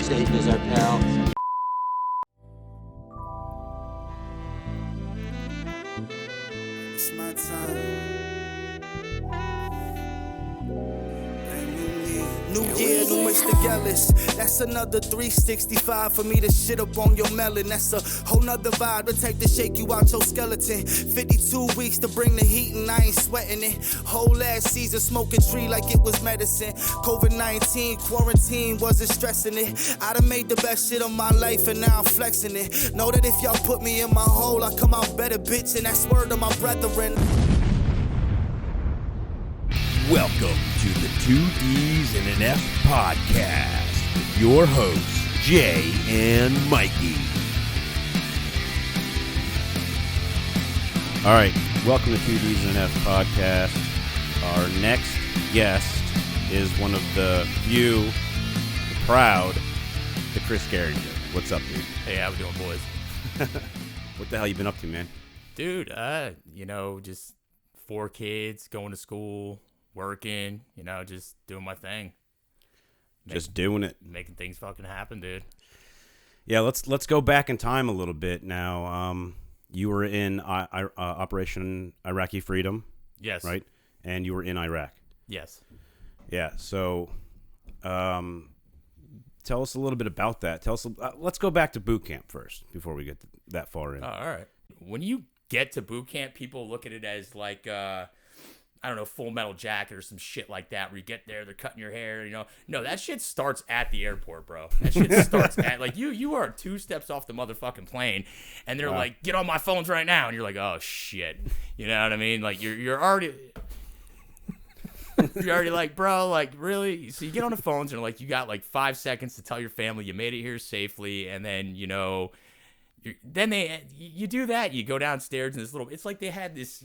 Satan is our pal. It's my time. New year, new Mr. Gellis. That's another 365 for me to shit up on your melon. That's a whole nother vibe to take to shake you out your skeleton. 52 weeks to bring the heat and I ain't sweating it. Whole last season smoking tree like it was medicine. COVID-19 quarantine wasn't stressing it. I done made the best shit of my life and now I'm flexing it. Know that if y'all put me in my hole, I come out better, bitch, and that's word of my brethren. Welcome to the 2Ds and an F podcast with your hosts, Jay and Mikey. All right, welcome to 2Ds and an F podcast. Our next guest is one of the few, the proud, the Chris Gehringer. What's up, dude? Hey, how we doing, boys? What the hell you been up to, man? Dude, just 4 kids, going to school, working, just doing my thing. Just doing it. Making things fucking happen, dude. Yeah, let's go back in time a little bit now. You were in Operation Iraqi Freedom. Yes. Right? And you were in Iraq. Yes. Yeah, so tell us a little bit about that. Let's go back to boot camp first before we get that far in. All right. When you get to boot camp, people look at it as like Full Metal Jacket or some shit like that, where you get there, they're cutting your hair, No, that shit starts at the airport, bro. That shit starts at, like, you are 2 steps off the motherfucking plane, and they're like, get on my phones right now, and you're like, oh, shit. You know what I mean? Like, you're already like, bro, like, really? So you get on the phones, and, like, you got, like, 5 seconds to tell your family you made it here safely, and then, you do that, you go downstairs, and it's like they had this,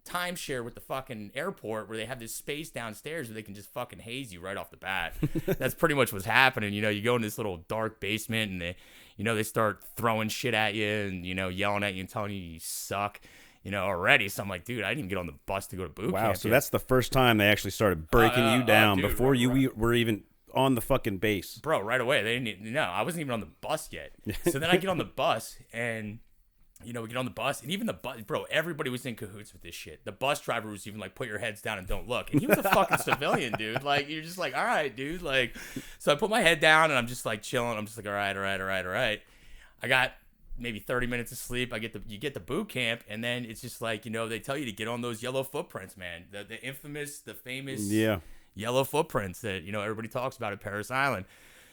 timeshare with the fucking airport where they have this space downstairs where they can just fucking haze you right off the bat. That's pretty much what's happening. You go in this little dark basement and they start throwing shit at you and, yelling at you and telling you suck, already. So I'm like, dude, I didn't even get on the bus to go to boot camp. Wow, so that's the first time they actually started breaking you down dude, before you were even on the fucking base. Bro, right away. They didn't, I wasn't even on the bus yet. So then I get on the bus and we get on the bus, and even the bus, bro, everybody was in cahoots with this shit. The bus driver was even like, put your heads down and don't look. And he was a fucking civilian, dude. Like, you're just like, all right, dude. Like, so I put my head down, and I'm just like chilling. I'm just like, all right. I got maybe 30 minutes of sleep. You get to boot camp, and then it's just like, they tell you to get on those yellow footprints, man. The famous yellow footprints that, everybody talks about at Parris Island.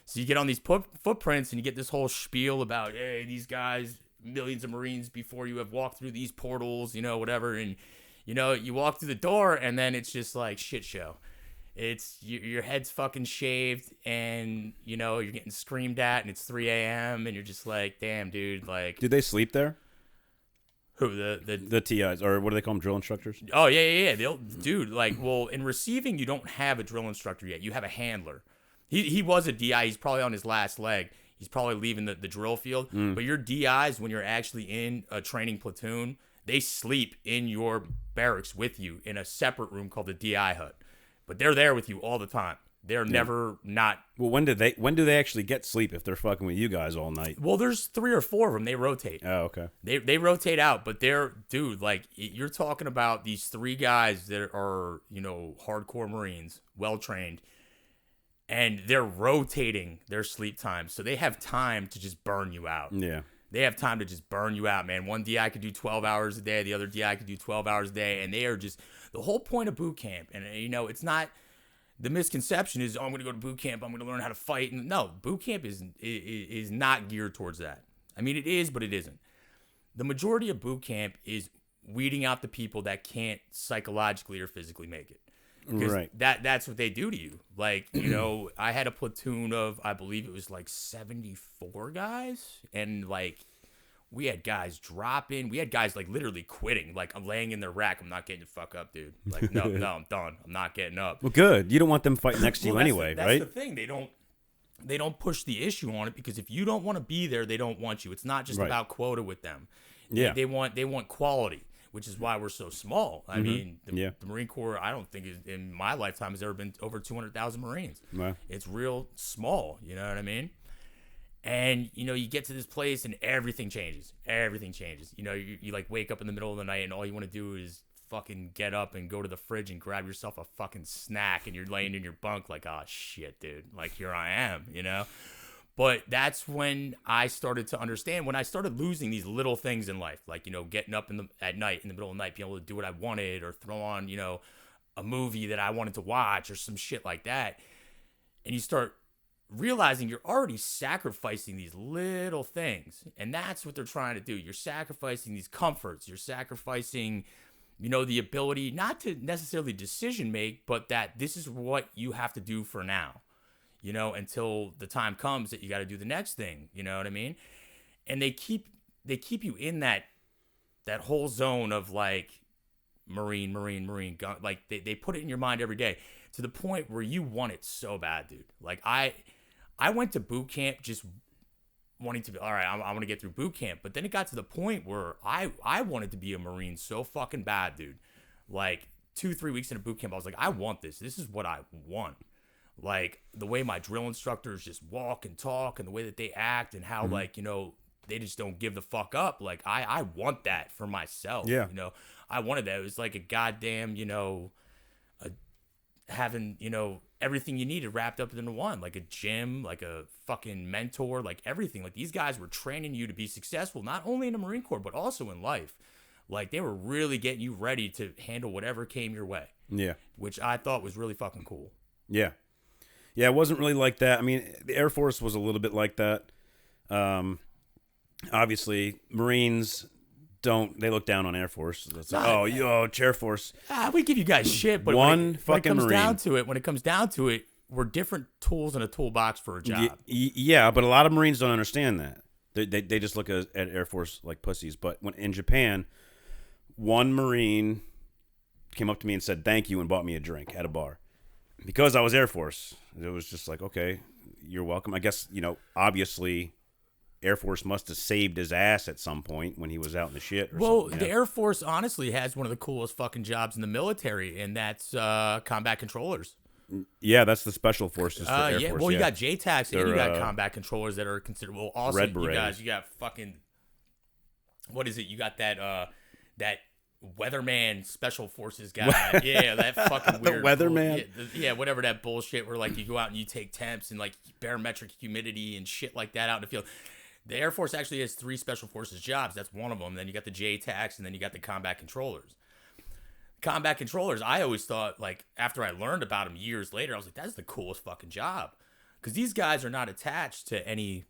So you get on these footprints, and you get this whole spiel about, hey, these guys, millions of Marines before you have walked through these portals, whatever. And, you walk through the door and then it's just like shit show. It's your head's fucking shaved and, you're getting screamed at and it's 3 a.m. and you're just like, damn, dude. Like, did they sleep there? Who? The TIs, or what do they call them, drill instructors? Oh, yeah. Dude, like, well, in receiving, you don't have a drill instructor yet. You have a handler. He was a DI. He's probably on his last leg. He's probably leaving the drill field. But your DIs, when you're actually in a training platoon, they sleep in your barracks with you in a separate room called the DI hut. But they're there with you all the time. They're never not. Well, when do they actually get sleep if they're fucking with you guys all night? Well, there's 3 or 4 of them. They rotate. Oh, okay. They rotate out, but dude, like, you're talking about these 3 guys that are, hardcore Marines, well-trained. And they're rotating their sleep time. So they have time to just burn you out. Yeah. They have time to just burn you out, man. One DI could do 12 hours a day. The other DI could do 12 hours a day. And they are just the whole point of boot camp. And, it's not the misconception is, I'm going to go to boot camp. I'm going to learn how to fight. And no, boot camp is not geared towards that. I mean, it is, but it isn't. The majority of boot camp is weeding out the people that can't psychologically or physically make it. Right. That's what they do to you. Like, I had a platoon of, I believe it was like 74 guys. And like, we had guys dropping. We had guys like literally quitting. Like, I'm laying in their rack. I'm not getting the fuck up, dude. Like, no, I'm done. I'm not getting up. Well, good. You don't want them fighting next to you anyway, that's right? That's the thing. They don't push the issue on it because if you don't want to be there, they don't want you. It's not just about quota with them. Yeah. They want quality. which is why we're so small. I mean, the Marine Corps, I don't think in my lifetime has ever been over 200,000 Marines. Wow. It's real small, you know what I mean? And, you know, you get to this place and everything changes. Everything changes. You know, you like wake up in the middle of the night and all you want to do is fucking get up and go to the fridge and grab yourself a fucking snack, and you're laying in your bunk like, oh shit, dude, like here I am, you know? But that's when I started to understand, when I started losing these little things in life, like, you know, getting up at night, in the middle of the night, being able to do what I wanted, or throw on, you know, a movie that I wanted to watch or some shit like that. And you start realizing you're already sacrificing these little things. And that's what they're trying to do. You're sacrificing these comforts. You're sacrificing, you know, the ability not to necessarily decision make, but that this is what you have to do for now, you know, until the time comes that you got to do the next thing. You know what I mean? And they keep you in that whole zone of like Marine, gun. Like they put it in your mind every day to the point where you want it so bad, dude. Like I went to boot camp just wanting to be, all right, I want to get through boot camp. But then it got to the point where I wanted to be a Marine so fucking bad, dude. Like 2-3 weeks into boot camp, I was like, I want this. This is what I want. Like the way my drill instructors just walk and talk, and the way that they act, and how like, you know, they just don't give the fuck up. Like I want that for myself. Yeah. You know, I wanted that. It was like a goddamn, you know, having, you know, everything you needed wrapped up into one, like a gym, like a fucking mentor, like everything. Like these guys were training you to be successful, not only in the Marine Corps, but also in life. Like they were really getting you ready to handle whatever came your way. Yeah. Which I thought was really fucking cool. Yeah. Yeah, it wasn't really like that. I mean, the Air Force was a little bit like that. Obviously, Marines they look down on Air Force. It's like, it's Air Force. We give you guys shit, but when it comes down to it, we're different tools in a toolbox for a job. Yeah, but a lot of Marines don't understand that. They just look at Air Force like pussies. But when in Japan, one Marine came up to me and said thank you and bought me a drink at a bar. Because I was Air Force, it was just like, okay, you're welcome. I guess, you know, obviously Air Force must have saved his ass at some point when he was out in the shit or something. The Air Force honestly has one of the coolest fucking jobs in the military, and that's combat controllers. Yeah, that's the special forces for Air Force. Well, you got JTACs and you got combat controllers that are considered. Well, also Red Beret. you got fucking, what is it? You got that weatherman special forces guy. Yeah, that fucking weird. The weatherman? Whatever that bullshit where like you go out and you take temps and like barometric humidity and shit like that out in the field. The Air Force actually has 3 special forces jobs. That's one of them. Then you got the JTACs, and then you got the combat controllers. Combat controllers, I always thought, like, after I learned about them years later, I was like, that's the coolest fucking job. Because these guys are not attached to any...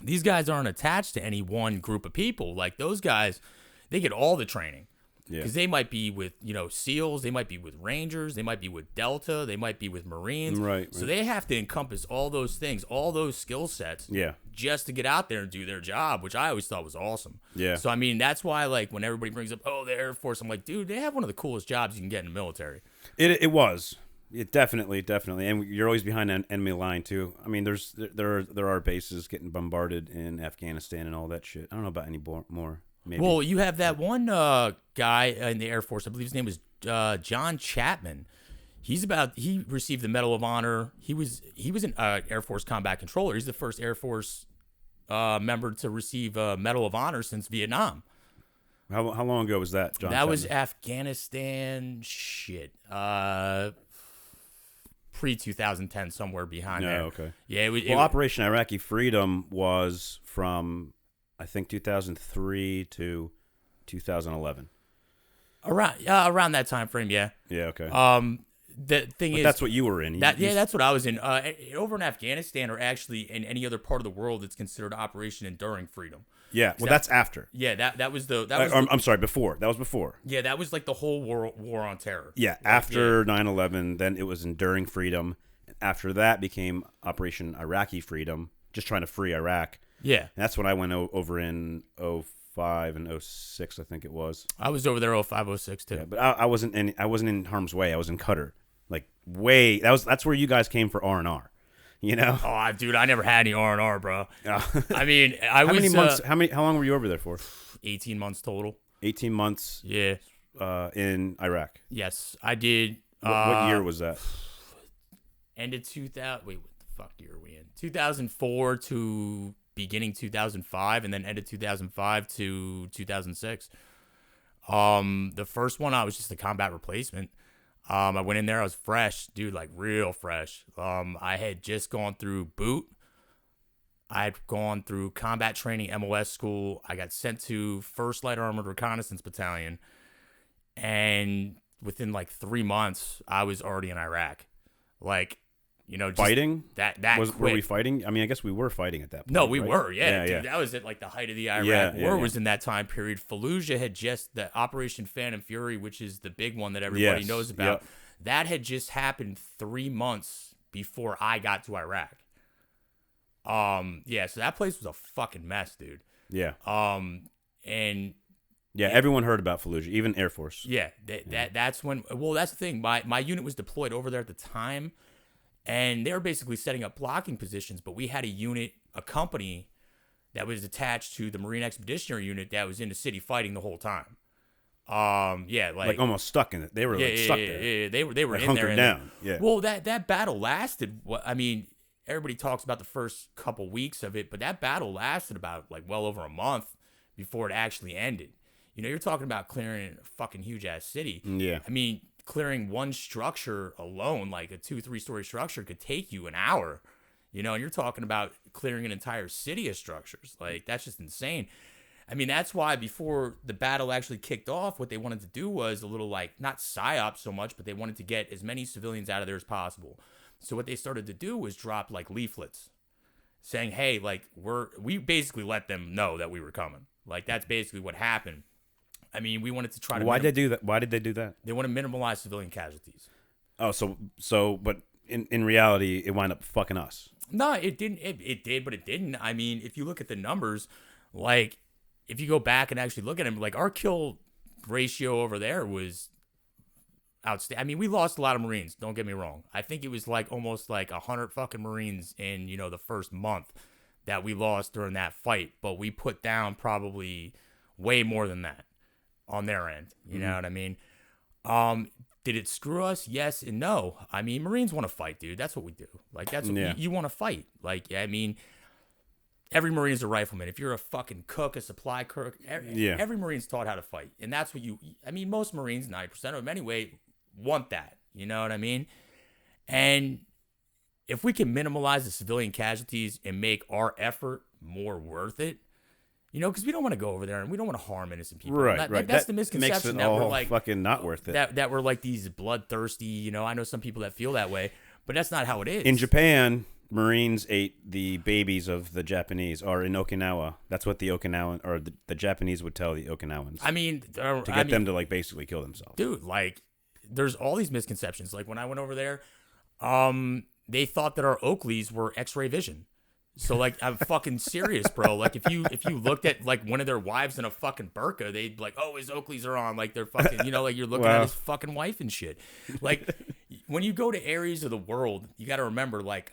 These guys aren't attached to any one group of people. Like, those guys, they get all the training. Because they might be with, you know, SEALs, they might be with Rangers, they might be with Delta, they might be with Marines. Right. So they have to encompass all those things, all those skill sets, just to get out there and do their job, which I always thought was awesome. Yeah. So, I mean, that's why, like, when everybody brings up, the Air Force, I'm like, dude, they have one of the coolest jobs you can get in the military. It was. It definitely. And you're always behind an enemy line, too. I mean, there are bases getting bombarded in Afghanistan and all that shit. I don't know about any more. Maybe. Well, you have that one guy in the Air Force. I believe his name was John Chapman. He received the Medal of Honor. He was an Air Force combat controller. He's the first Air Force member to receive a Medal of Honor since Vietnam. How long ago was that, John? That Chapman? was Afghanistan. Pre-2010, somewhere behind there. Okay. Yeah. Operation Iraqi Freedom was from, I think, 2003 to 2011. Around that time frame, yeah. Yeah, okay. The thing is, that's what you were in. That's what I was in. Over in Afghanistan, or actually in any other part of the world, it's considered Operation Enduring Freedom. Yeah, well, that's after. Yeah, that was the. I'm sorry, before. That was before. Yeah, that was like the whole war on terror. Yeah, after 9/11, then it was Enduring Freedom. After that became Operation Iraqi Freedom, just trying to free Iraq. Yeah, and that's when I went over in 05 and 06, I think it was. I was over there 05, 06 too. Yeah, but I wasn't in harm's way. I was in Qatar. Like way. That's where you guys came for R&R. You know? Oh, dude, I never had any R&R, bro. Oh. I mean, How many months? How long were you over there for? 18 months total. 18 months. Yeah. In Iraq. Yes, I did. What year was that? Ended 2000. Wait, what the fuck year are we in? 2004 to beginning 2005, and then ended 2005 to 2006. The first one I was just a combat replacement. I went in there, I was fresh, dude, like real fresh. I had just gone through boot. I had gone through combat training, MOS school. I got sent to 1st Light Armored Reconnaissance Battalion, and within like 3 months, I was already in Iraq. Like, you know, just fighting? That were we fighting? I mean, I guess we were fighting at that point. No, we right? were, yeah, dude. That was at like the height of the Iraq War was in that time period. Fallujah had just, the Operation Phantom Fury, which is the big one that everybody knows about, that had just happened 3 months before I got to Iraq. So that place was a fucking mess, dude. Yeah. And everyone heard about Fallujah, even Air Force. Yeah, that's when. Well, that's the thing. My unit was deployed over there at the time, and they were basically setting up blocking positions. But we had a company that was attached to the Marine Expeditionary Unit that was in the city fighting the whole time. Like almost stuck in it. They were stuck there. Yeah, they were like in there. Hunkered down. Yeah. Well, that battle lasted. I mean, everybody talks about the first couple weeks of it, but that battle lasted about like well over a month before it actually ended. You know, you're talking about clearing a fucking huge ass city. Yeah. I mean, clearing one structure alone, like a 2-3 story structure, could take you an hour. You know, and you're talking about clearing an entire city of structures. Like, that's just insane. I mean, that's why before the battle actually kicked off, what they wanted to do was a little like, not psyop so much, but they wanted to get as many civilians out of there as possible. So what they started to do was drop like leaflets saying, hey, like, we basically let them know that we were coming. Like, that's basically what happened. I mean, we wanted to try to. Why did they do that? Why did they do that? They want to minimize civilian casualties. Oh, so, but in reality, it wound up fucking us. No, it didn't. It did, but it didn't. I mean, if you look at the numbers, like, if you go back and actually look at them, like, our kill ratio over there was outstanding. I mean, we lost a lot of Marines. Don't get me wrong. I think it was like almost like 100 fucking Marines in, you know, the first month that we lost during that fight. But we put down probably way more than that on their end. You know what I mean? Did it screw us? Yes and no. I mean, Marines want to fight, dude. That's what we do. Like, that's what you want to fight. Like, I mean, every Marine's a rifleman. If you're a fucking cook, a supply cook, every Marine's taught how to fight. And that's what most Marines, 90% of them anyway, want that. You know what I mean? And if we can minimize the civilian casualties and make our effort more worth it, you know, because we don't want to go over there and we don't want to harm innocent people. Right. That's the misconception that we're like fucking not worth it. That we're like these bloodthirsty. You know, I know some people that feel that way, but that's not how it is. In Japan, Marines ate the babies of the Japanese, or in Okinawa, that's what the Okinawan or the Japanese would tell the Okinawans. I mean, to get them to like basically kill themselves. Dude, like, there's all these misconceptions. Like when I went over there, they thought that our Oakleys were X-ray vision. So, like, I'm fucking serious, bro. Like, if you looked at, like, one of their wives in a fucking burqa, they'd be like, oh, his Oakleys are on. Like, they're fucking, you know, like, you're looking at his fucking wife and shit. Like, when you go to areas of the world, you got to remember, like,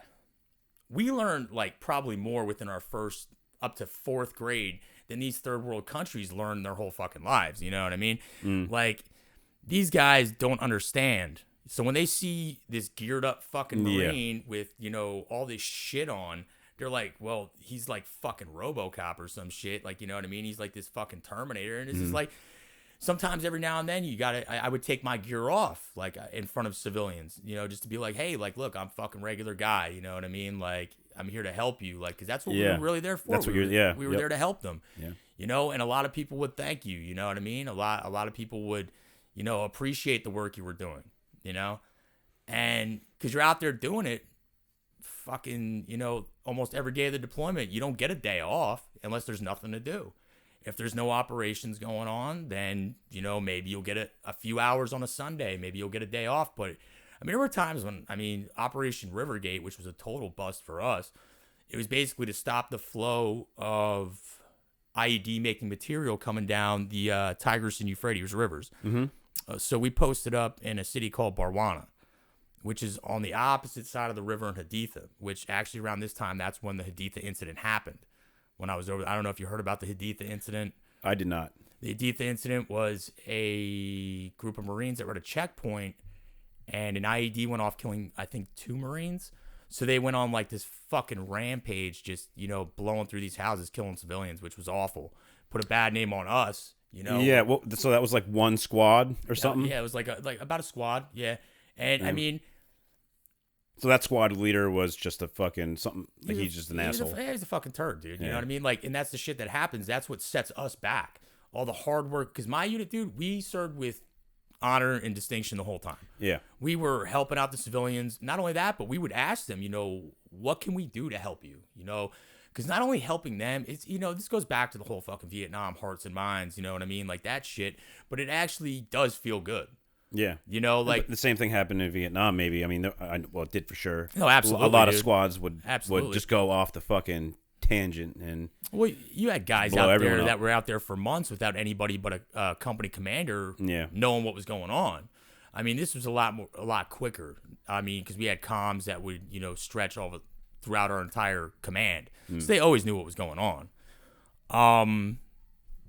we learned, like, probably more within our first up to 4th grade than these third world countries learned their whole fucking lives. You know what I mean? Like, these guys don't understand. So when they see this geared up fucking Marine with, you know, all this shit on, they're like, well, he's like fucking RoboCop or some shit. Like, you know what I mean? He's like this fucking Terminator. And it's just like, sometimes every now and then you gotta, I would take my gear off, like in front of civilians, you know, just to be like, hey, like, look, I'm fucking regular guy. You know what I mean? Like, I'm here to help you. Like, cause that's what we were really there for. That's what we were there to help them, Yeah. You know, and a lot of people would thank you. You know what I mean? A lot of people would, you know, appreciate the work you were doing, you know, and cause you're out there doing it fucking, you know, almost every day of the deployment. You don't get a day off unless there's nothing to do. If there's no operations going on, then, you know, maybe you'll get a few hours on a Sunday. Maybe you'll get a day off. But, I mean, there were times when, I mean, Operation Rivergate, which was a total bust for us, it was basically to stop the flow of IED-making material coming down the Tigris and Euphrates rivers. So we posted up in a city called Barwana, which is on the opposite side of the river in Haditha, which actually around this time, that's when the Haditha incident happened. When I was over, I don't know if you heard about the Haditha incident. I did not. The Editha incident was a group of Marines that were at a checkpoint, and an IED went off, killing, I think, 2 Marines. So they went on like this fucking rampage, just, blowing through these houses, killing civilians, which was awful. Put a bad name on us, Yeah, well, so that was like one squad or something? Yeah, it was like about a squad, yeah. And I mean... So that squad leader was just a fucking something, like he's just an asshole. He's a fucking turd, dude. You know what I mean? Like, and that's the shit that happens. That's what sets us back. All the hard work. Because my unit, dude, we served with honor and distinction the whole time. Yeah. We were helping out the civilians. Not only that, but we would ask them, what can we do to help you? Because not only helping them, it's, this goes back to the whole fucking Vietnam hearts and minds, you know what I mean? Like that shit. But it actually does feel good. Yeah. Like the same thing happened in Vietnam, maybe. I mean, it did for sure. No, absolutely. A lot of squads would just go off the fucking tangent and you had guys out there that were out there for months without anybody but a company commander knowing what was going on. I mean, this was a lot quicker. I mean, because we had comms that would stretch throughout our entire command, so they always knew what was going on.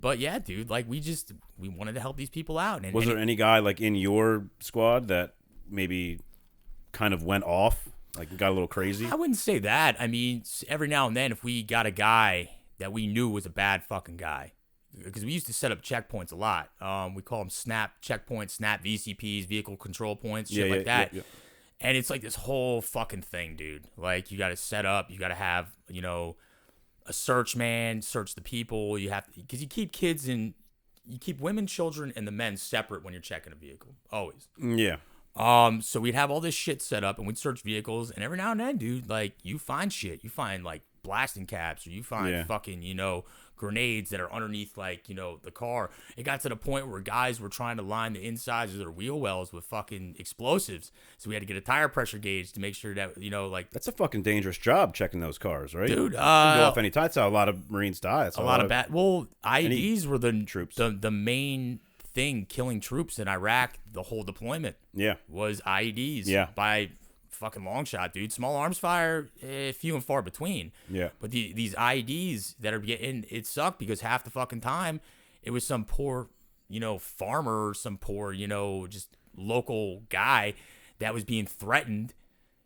But yeah, dude, like we wanted to help these people out. And was there any guy like in your squad that maybe kind of went off, like got a little crazy? I wouldn't say that. I mean, every now and then, if we got a guy that we knew was a bad fucking guy, because we used to set up checkpoints a lot. We call them snap checkpoints, snap VCPs, vehicle control points, shit like that. Yeah. And it's like this whole fucking thing, dude. Like you got to set up, you got to have, a search man, search the people. You have to, because you keep women, children, and the men separate when you're checking a vehicle, always. Yeah. So we'd have all this shit set up, and we'd search vehicles, and every now and then, dude, like you find shit. You find like blasting caps, or you find fucking grenades that are underneath the car. It got to the point where guys were trying to line the insides of their wheel wells with fucking explosives, so we had to get a tire pressure gauge to make sure that that's a fucking dangerous job, checking those cars, right? Dude, go off any time. That's how a lot of Marines die. That's a lot of bad. Well, IEDs were the troops, the main thing killing troops in Iraq. The whole deployment was IEDs by fucking long shot, dude. Small arms fire, few and far between. Yeah. But these IEDs that are getting, it sucked because half the fucking time it was some poor, farmer or some poor, just local guy that was being threatened,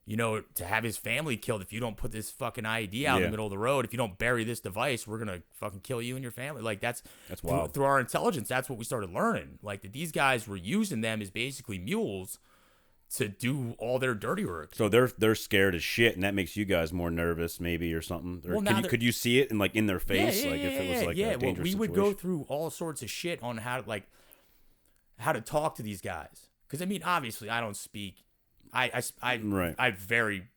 to have his family killed. If you don't put this fucking IED out in the middle of the road, if you don't bury this device, we're going to fucking kill you and your family. Like that's wild. Through our intelligence, that's what we started learning. Like that these guys were using them as basically mules to do all their dirty work. So they're scared as shit, and that makes you guys more nervous, maybe, or something. Or could you see it in their face, if it was like a dangerous situation? Would go through all sorts of shit on how to talk to these guys. Because I mean, obviously, I don't speak. I very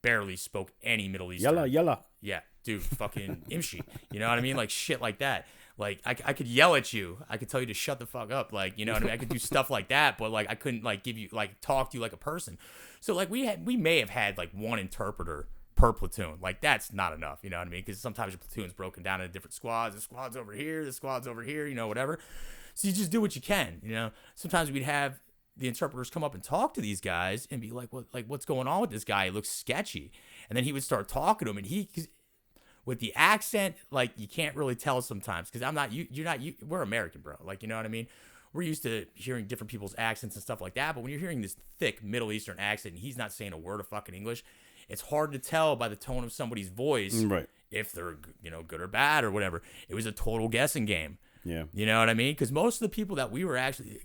barely spoke any Middle Eastern. Yalla. Yeah, dude, fucking imshi. You know what I mean? Like shit like that. Like I could yell at you. I could tell you to shut the fuck up. Like, you know what I mean? I could do stuff like that, but I couldn't give you talk to you like a person. So we may have had one interpreter per platoon. Like that's not enough. You know what I mean? Because sometimes your platoon's broken down into different squads. The squad's over here. The squad's over here. Whatever. So you just do what you can. Sometimes we'd have the interpreters come up and talk to these guys and be like, what's going on with this guy? He looks sketchy. And then he would start talking to him, and with the accent, you can't really tell sometimes, because we're American, bro. You know what I mean? We're used to hearing different people's accents and stuff like that, but when you're hearing this thick Middle Eastern accent and he's not saying a word of fucking English, it's hard to tell by the tone of somebody's voice if they're, good or bad or whatever. It was a total guessing game. Yeah. You know what I mean? Because most of the people that we were actually...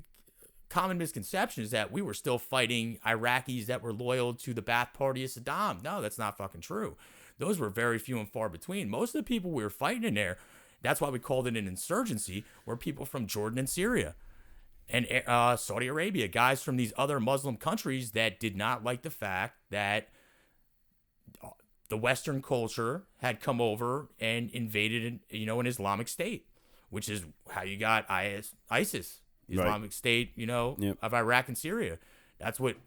Common misconception is that we were still fighting Iraqis that were loyal to the Ba'ath Party of Saddam. No, that's not fucking true. Those were very few and far between. Most of the people we were fighting in there, that's why we called it an insurgency, were people from Jordan and Syria and Saudi Arabia, guys from these other Muslim countries that did not like the fact that the Western culture had come over and invaded, an Islamic State, which is how you got ISIS. Islamic State, of Iraq and Syria. That's what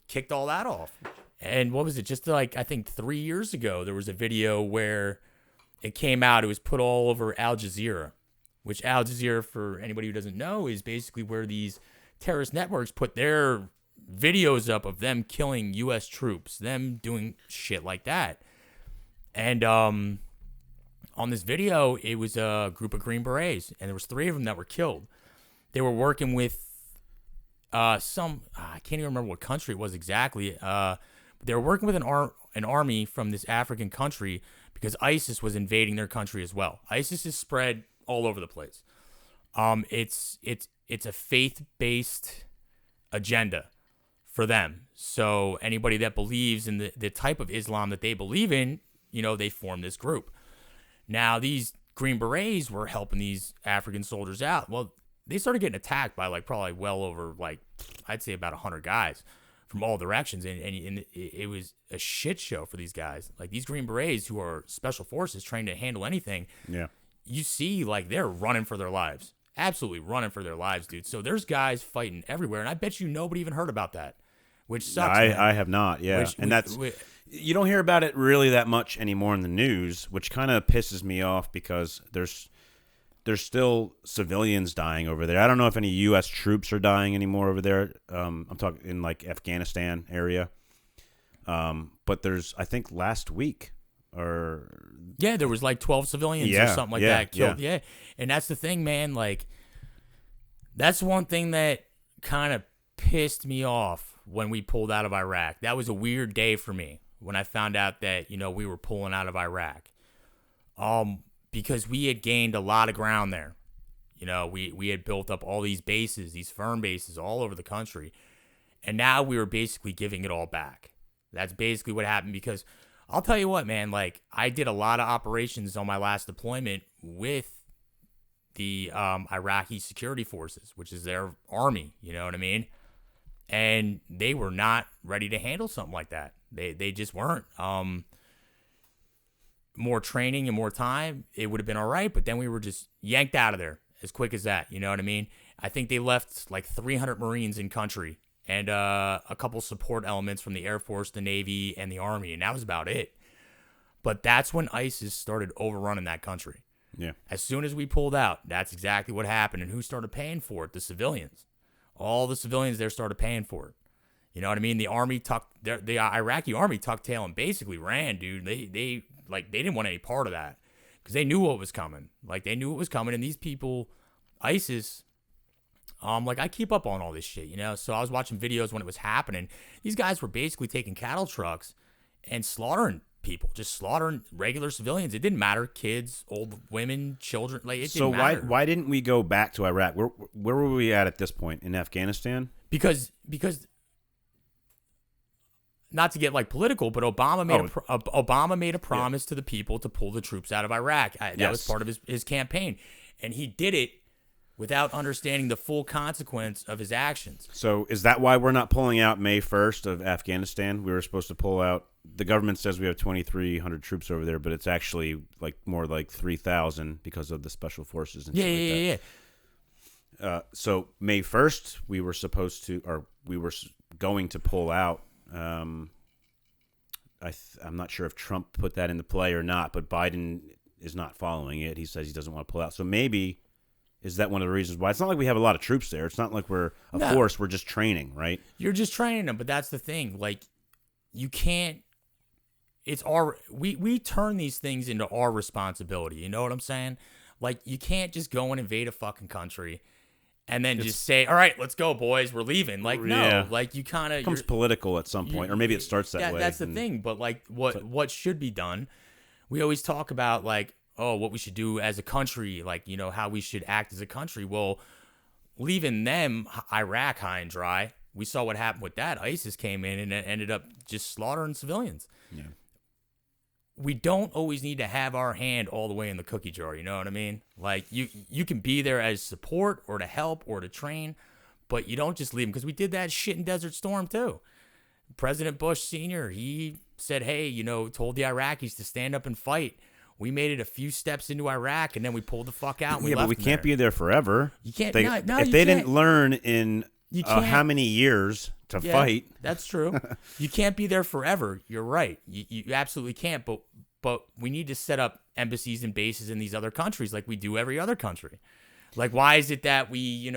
kicked all that off. And what was it? Just I think 3 years ago, there was a video where it came out. It was put all over Al Jazeera, which Al Jazeera, for anybody who doesn't know, is basically where these terrorist networks put their videos up of them killing U.S. troops, them doing shit like that. And on this video, it was a group of Green Berets, and there was 3 of them that were killed. They were working with I can't even remember what country it was exactly. They were working with an army from this African country because ISIS was invading their country as well. ISIS is spread all over the place. It's a faith-based agenda for them. So anybody that believes in the type of Islam that they believe in, they form this group. Now, these Green Berets were helping these African soldiers out. Well, they started getting attacked by probably well over I'd say about 100 guys from all directions, and it was a shit show for these guys. These Green Berets, who are special forces trained to handle anything. Yeah. You see, they're running for their lives, absolutely running for their lives, dude. So there's guys fighting everywhere, and I bet you nobody even heard about that, which sucks. I have not, yeah, you don't hear about it really that much anymore in the news, which kind of pisses me off because there's still civilians dying over there. I don't know if any U.S. troops are dying anymore over there. I'm talking in Afghanistan area. But I think last week there was 12 civilians or something that killed. Yeah. And that's the thing, man. That's one thing that kind of pissed me off when we pulled out of Iraq. That was a weird day for me when I found out that, we were pulling out of Iraq. Because we had gained a lot of ground there. We had built up all these bases, these firm bases all over the country. And now we were basically giving it all back. That's basically what happened because I'll tell you what, man, I did a lot of operations on my last deployment with the Iraqi security forces, which is their army, you know what I mean? And they were not ready to handle something like that. They just weren't. More training and more time, it would have been all right, but then we were just yanked out of there as quick as that, you know what I mean? I think they left 300 Marines in country and a couple support elements from the Air Force, the Navy, and the Army, and that was about it. But that's when ISIS started overrunning that country. Yeah. As soon as we pulled out, that's exactly what happened, and who started paying for it? The civilians. All the civilians there started paying for it. You know what I mean? The Army the Iraqi Army tucked tail and basically ran, dude. They didn't want any part of that because they knew what was coming. They knew what was coming. And these people, ISIS, I keep up on all this shit, So I was watching videos when it was happening. These guys were basically taking cattle trucks and slaughtering people, just slaughtering regular civilians. It didn't matter. Kids, old women, children. It didn't matter. Why didn't we go back to Iraq? Where were we at this point? In Afghanistan? Because not to get political, but Obama made a promise to the people to pull the troops out of Iraq. That was part of his campaign, and he did it without understanding the full consequence of his actions. So is that why we're not pulling out May 1st of Afghanistan? We were supposed to pull out. The government says we have 2,300 troops over there, but it's actually more like 3,000 because of the special forces and shit like that. Yeah. So May 1st, we were going to pull out. I'm not sure if Trump put that into play or not, but Biden is not following it. He says he doesn't want to pull out. So maybe is that one of the reasons why? It's not like we have a lot of troops there. It's not like we're a force. We're just training, right? You're just training them, but that's the thing. You can't. It's we turn these things into our responsibility. You know what I'm saying? You can't just go and invade a fucking country and then just say, all right, let's go, boys, we're leaving. You kind of... It becomes political at some point, or maybe it starts that way. That's the thing, but what should be done, we always talk about, what we should do as a country, how we should act as a country. Well, leaving them, Iraq, high and dry, we saw what happened with that. ISIS came in and ended up just slaughtering civilians. Yeah. We don't always need to have our hand all the way in the cookie jar, you know what I mean? You can be there as support or to help or to train, but you don't just leave them, because we did that shit in Desert Storm too. President Bush Sr., he said, hey, told the Iraqis to stand up and fight. We made it a few steps into Iraq, and then we pulled the fuck out. And we left but we can't be there forever. You can't. If they didn't learn in how many years to fight. That's true. You can't be there forever. You're right. You absolutely can't. But we need to set up embassies and bases in these other countries like we do every other country. Why is it that we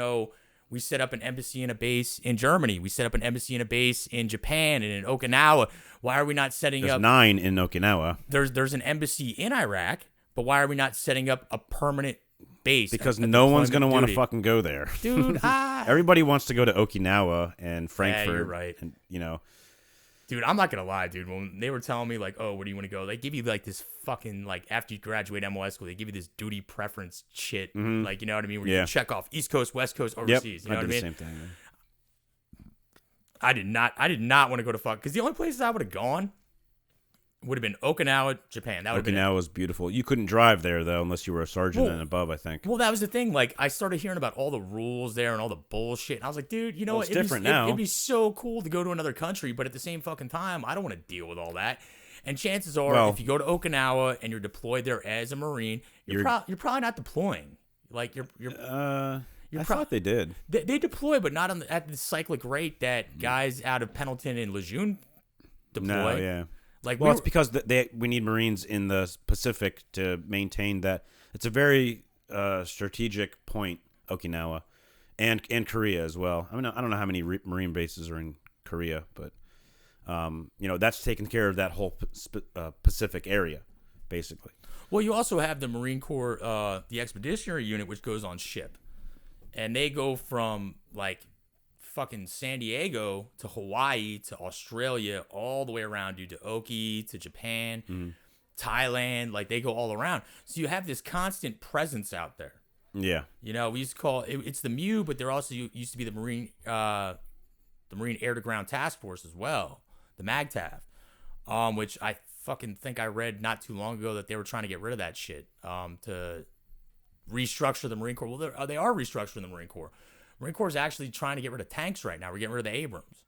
set up an embassy and a base in Germany? We set up an embassy and a base in Japan and in Okinawa. Why are we not setting up... There's 9 in Okinawa. There's an embassy in Iraq, But why are we not setting up a permanent base? Because at no one's going to deployment want to duty? fucking go there. Dude, Everybody wants to go to Okinawa and Frankfurt. you're right. And, you know, Dude, I'm not gonna lie, dude. When they were telling me like, "Oh, where do you want to go?" They give you like this fucking like after you graduate MOS school, they give you this duty preference shit. Like, you know what I mean? Where you Yeah. can check off East Coast, West Coast, yep, overseas. You know I what I did mean? the same thing. Man. I did not want to go to fuck because the only places I would have gone would have been Okinawa, Japan. That would have been it. Okinawa was beautiful. You couldn't drive there though, unless you were a sergeant and above, I think. Well, that was the thing. Like, I started hearing about all the rules there and all the bullshit. And I was like, dude, you know what? It's different now. It'd be so cool to go to another country, but at the same fucking time, I don't want to deal with all that. And chances are, if you go to Okinawa and you're deployed there as a Marine, you're probably not deploying. Like, I thought they did. They deploy, but not at the cyclic rate that guys out of Pendleton and Lejeune deploy. No, yeah. Like, well, it's because we need Marines in the Pacific to maintain that. It's a very strategic point, Okinawa, and Korea as well. I mean, I don't know how many Marine bases are in Korea, but you know, that's taking care of that whole Pacific area, basically. Well, you also have the Marine Corps, the Expeditionary Unit, which goes on ship, and they go from like fucking San Diego to Hawaii to Australia, all the way around, dude, to Oki, to Japan, Thailand. Like, they go all around. So you have this constant presence out there. Yeah. You know, we used to call it's the MEU, but there also used to be the Marine Air to Ground Task Force as well, the MAGTAF, which I fucking think I read not too long ago that they were trying to get rid of that shit to restructure the Marine Corps. Well, they are restructuring the Marine Corps. Marine Corps is actually trying to get rid of tanks right now. We're getting rid of the Abrams.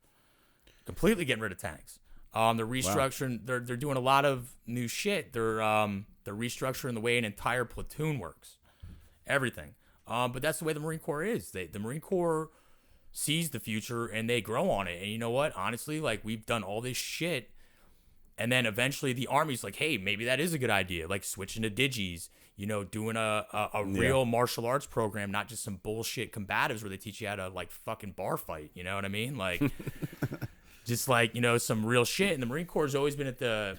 Completely getting rid of tanks. They're restructuring. Wow. They're doing a lot of new shit. They're restructuring the way an entire platoon works. Everything. But that's the way the Marine Corps is. The Marine Corps sees the future and they grow on it. And you know what? Honestly, like, we've done all this shit. And then eventually the Army's like, hey, maybe that is a good idea. Like, switching to digis, you know, doing a real martial arts program, not just some bullshit combatives where they teach you how to, like, fucking bar fight. You know what I mean? Like, just like, you know, some real shit. And the Marine Corps has always been at the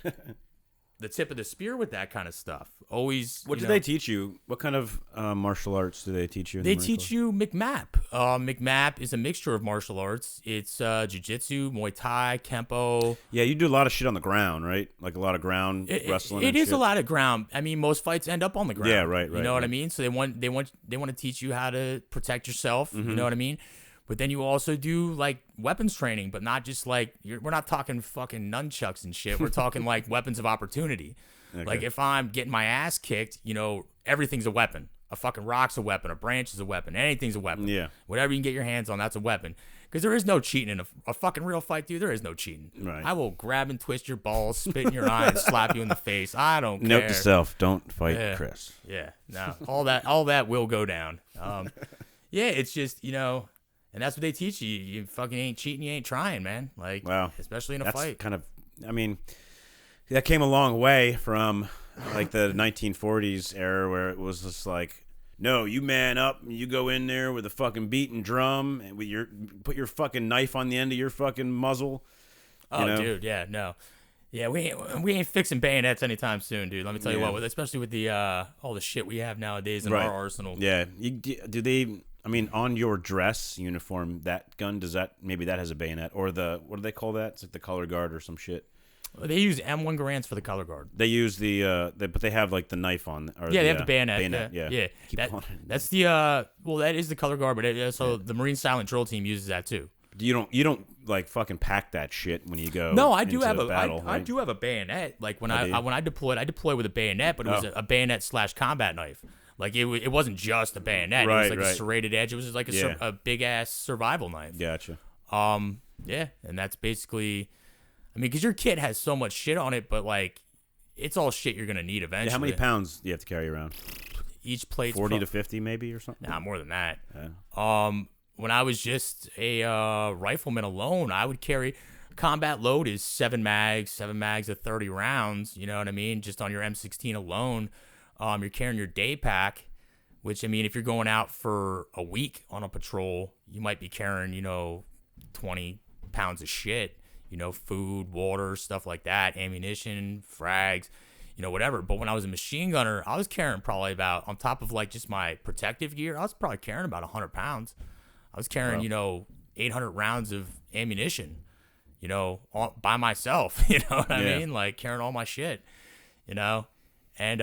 tip of the spear with that kind of stuff. Always. What do they teach you? What kind of martial arts do they teach you? They teach you McMap. McMap is a mixture of martial arts. It's jiu-jitsu, Muay Thai, Kempo. Yeah, you do a lot of shit on the ground, right? Like a lot of ground wrestling. It is a lot of ground. I mean, most fights end up on the ground. Yeah, right. You know what I mean? So they want to teach you how to protect yourself. You know what I mean? But then you also do, like, weapons training, but not just, like, we're not talking fucking nunchucks and shit. We're talking, like, weapons of opportunity. Okay. Like, if I'm getting my ass kicked, you know, everything's a weapon. A fucking rock's a weapon. A branch is a weapon. Anything's a weapon. Yeah. Whatever you can get your hands on, that's a weapon. Because there is no cheating in a fucking real fight, dude. There is no cheating. Right. I will grab and twist your balls, spit in your eye, and slap you in the face. I don't care. Note to self, don't fight Chris. Yeah. No. All that will go down. Yeah, it's just, you know... And that's what they teach you. You fucking ain't cheating. You ain't trying, man. Like, wow. Especially in a fight. Kind of, I mean, that came a long way from like the 1940s era where it was just like, no, you man up and you go in there with a fucking beating drum and with put your fucking knife on the end of your fucking muzzle. Dude, yeah, no. Yeah, we ain't fixing bayonets anytime soon, dude. Let me tell you what, especially with the all the shit we have nowadays in our arsenal. Yeah. Do they... I mean, on your dress uniform, that gun, maybe that has a bayonet, or what do they call that? It's like the color guard or some shit. They use M1 Garands for the color guard. They use but they have like the knife on. Or they have the bayonet. Yeah. That's the that is the color guard, but so the Marine Silent Drill Team uses that too. You don't like fucking pack that shit when you go. No, I do have battle, I do have a bayonet. Like when I deployed, I deployed with a bayonet, but it was a bayonet / combat knife. Like, it wasn't just a bayonet. It was like a serrated edge. It was like a big-ass survival knife. Gotcha. Yeah, and that's basically... I mean, because your kit has so much shit on it, but, like, it's all shit you're going to need eventually. Yeah, how many pounds do you have to carry around? Each plate's... 40 to 50 maybe or something? Nah, more than that. Yeah. When I was just a rifleman alone, I would carry... Combat load is 7 mags of 30 rounds, you know what I mean? Just on your M16 alone... You're carrying your day pack, which, I mean, if you're going out for a week on a patrol, you might be carrying, 20 pounds of shit, food, water, stuff like that, ammunition, frags. whatever. But when I was a machine gunner, I was carrying probably about, on top of like just my protective gear, I was probably carrying about 100 pounds. I was carrying, 800 rounds of ammunition, by myself. You know what I mean? Like carrying all my shit, and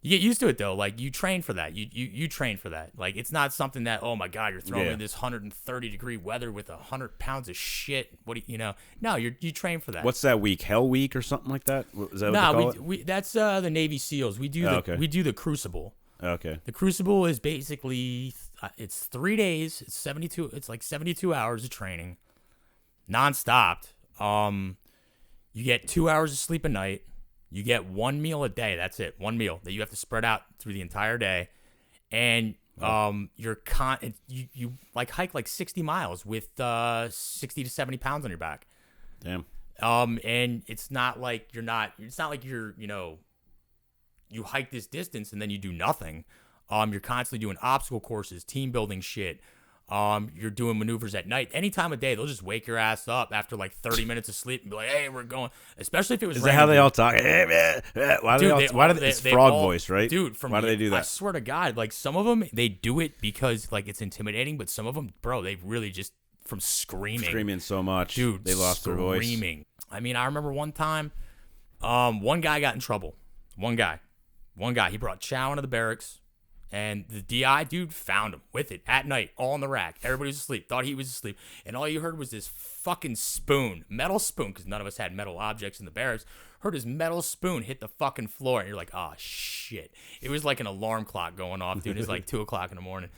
you get used to it though. Like you train for that. You train for that. Like it's not something that, oh my God, you're throwing in this 130-degree weather with 100 pounds of shit. What do you know? No, you train for that. What's that week? Hell Week or something like that? Is that what they call it? That's the Navy SEALs. We do the Crucible. Okay. The Crucible is basically it's 3 days. It's 72. It's like 72 hours of training, nonstop. You get 2 hours of sleep a night. You get one meal a day. That's it. One meal that you have to spread out through the entire day. And you like hike like 60 miles with 60 to 70 pounds on your back. Damn. And it's not like you're you hike this distance and then you do nothing. You're constantly doing obstacle courses, team building shit. You're doing maneuvers at night. Any time of day, they'll just wake your ass up after like 30 minutes of sleep and be like, "Hey, we're going." Especially if it was. Is that how they all talk? Why do it's frog voice, right? Dude, why do they do that? I swear to God, like some of them, they do it because like it's intimidating, but some of them, bro, they really just from screaming so much, dude, they lost their voice. Screaming. I mean, I remember one time, one guy got in trouble. One guy, he brought chow into the barracks. And the DI dude found him with it at night, all in the rack. Everybody was asleep, thought he was asleep. And all you heard was this fucking spoon, metal spoon, because none of us had metal objects in the barracks. Heard his metal spoon hit the fucking floor. And you're like, oh, shit. It was like an alarm clock going off, dude. It's like 2 o'clock in the morning.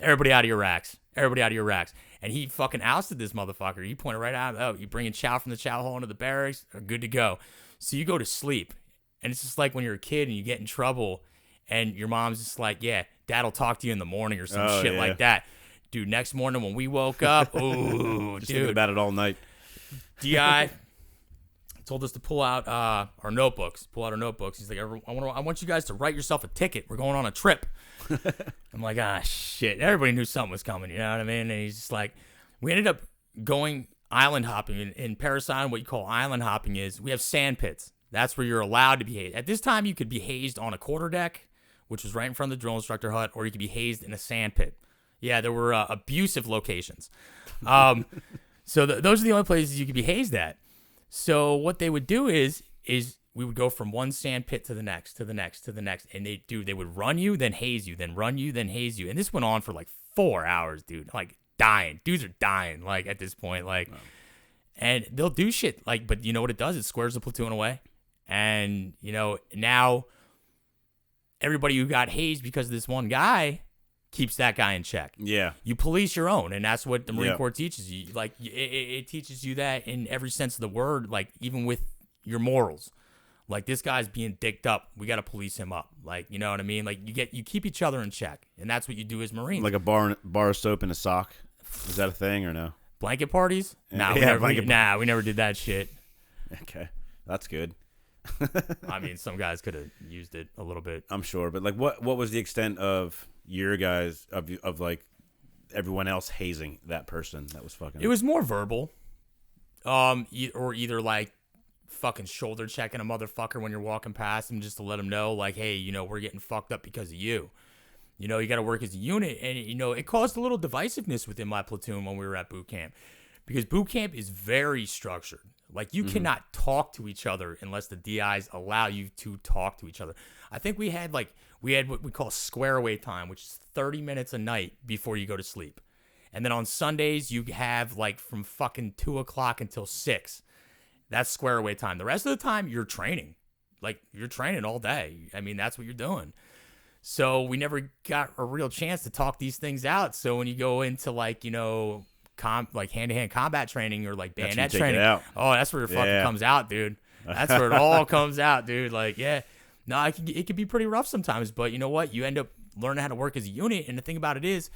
Everybody out of your racks. Everybody out of your racks. And he fucking ousted this motherfucker. He pointed right out. Oh, you bringing chow from the chow hole into the barracks? Are good to go. So you go to sleep. And it's just like when you're a kid and you get in trouble. And your mom's just like, yeah, dad'll talk to you in the morning or some shit like that. Dude, next morning when we woke up, ooh, just thinking about it all night. DI told us to pull out our notebooks. He's like, I want you guys to write yourself a ticket. We're going on a trip. I'm like, shit. Everybody knew something was coming, you know what I mean? And he's just like, we ended up going island hopping. In Paris Island, what you call island hopping is we have sand pits. That's where you're allowed to be hazed. At this time, you could be hazed on a quarterdeck, which was right in front of the drill instructor hut, or you could be hazed in a sand pit. Yeah, there were abusive locations. So those are the only places you could be hazed at. So what they would do is we would go from one sand pit to the next, and they would run you, then haze you, then run you, then haze you. And this went on for like 4 hours, dude. Like dying. Dudes are dying, like at this point. Like, and they'll do shit, like, but you know what it does? It squares the platoon away. And, now everybody who got hazed because of this one guy keeps that guy in check. Yeah. You police your own, and that's what the Marine Corps teaches you. Like, it teaches you that in every sense of the word, like, even with your morals. Like, this guy's being dicked up. We got to police him up. Like, you know what I mean? Like, you keep each other in check, and that's what you do as Marines. Like a bar of soap and a sock? Is that a thing or no? Blanket parties? Nah, we never did that shit. Okay. That's good. I mean, some guys could have used it a little bit. I'm sure, but like, what was the extent of your guys of like everyone else hazing that person that was fucking? It was more verbal, or either like fucking shoulder checking a motherfucker when you're walking past him just to let him know, like, hey, we're getting fucked up because of you. You got to work as a unit, and it caused a little divisiveness within my platoon when we were at boot camp, because boot camp is very structured. Like, you cannot talk to each other unless the DIs allow you to talk to each other. I think we had what we call square away time, which is 30 minutes a night before you go to sleep. And then on Sundays, you have like from fucking 2 o'clock until 6. That's square away time. The rest of the time, you're training. Like, you're training all day. I mean, that's what you're doing. So we never got a real chance to talk these things out. So when you go into like, like hand-to-hand combat training or like bayonet training. That's where it fucking comes out, dude. That's where it all comes out, dude. Like, it could be pretty rough sometimes, but you know what? You end up learning how to work as a unit, and the thing about it is,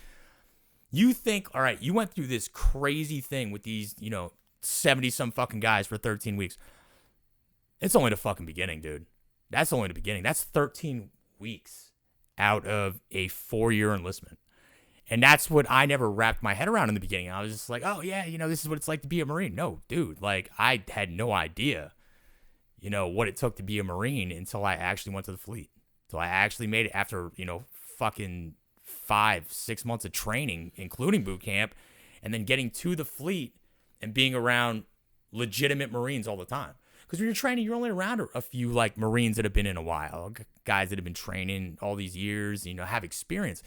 you think, all right, you went through this crazy thing with these, 70-some fucking guys for 13 weeks. It's only the fucking beginning, dude. That's only the beginning. That's 13 weeks out of a 4-year enlistment. And that's what I never wrapped my head around in the beginning. I was just like, oh, yeah, this is what it's like to be a Marine. No, dude, like, I had no idea. what it took to be a Marine until I actually went to the fleet. Until I actually made it after, fucking 5-6 months of training, including boot camp, and then getting to the fleet and being around legitimate Marines all the time. Because when you're training, you're only around a few like Marines that have been in a while, guys that have been training all these years, have experience.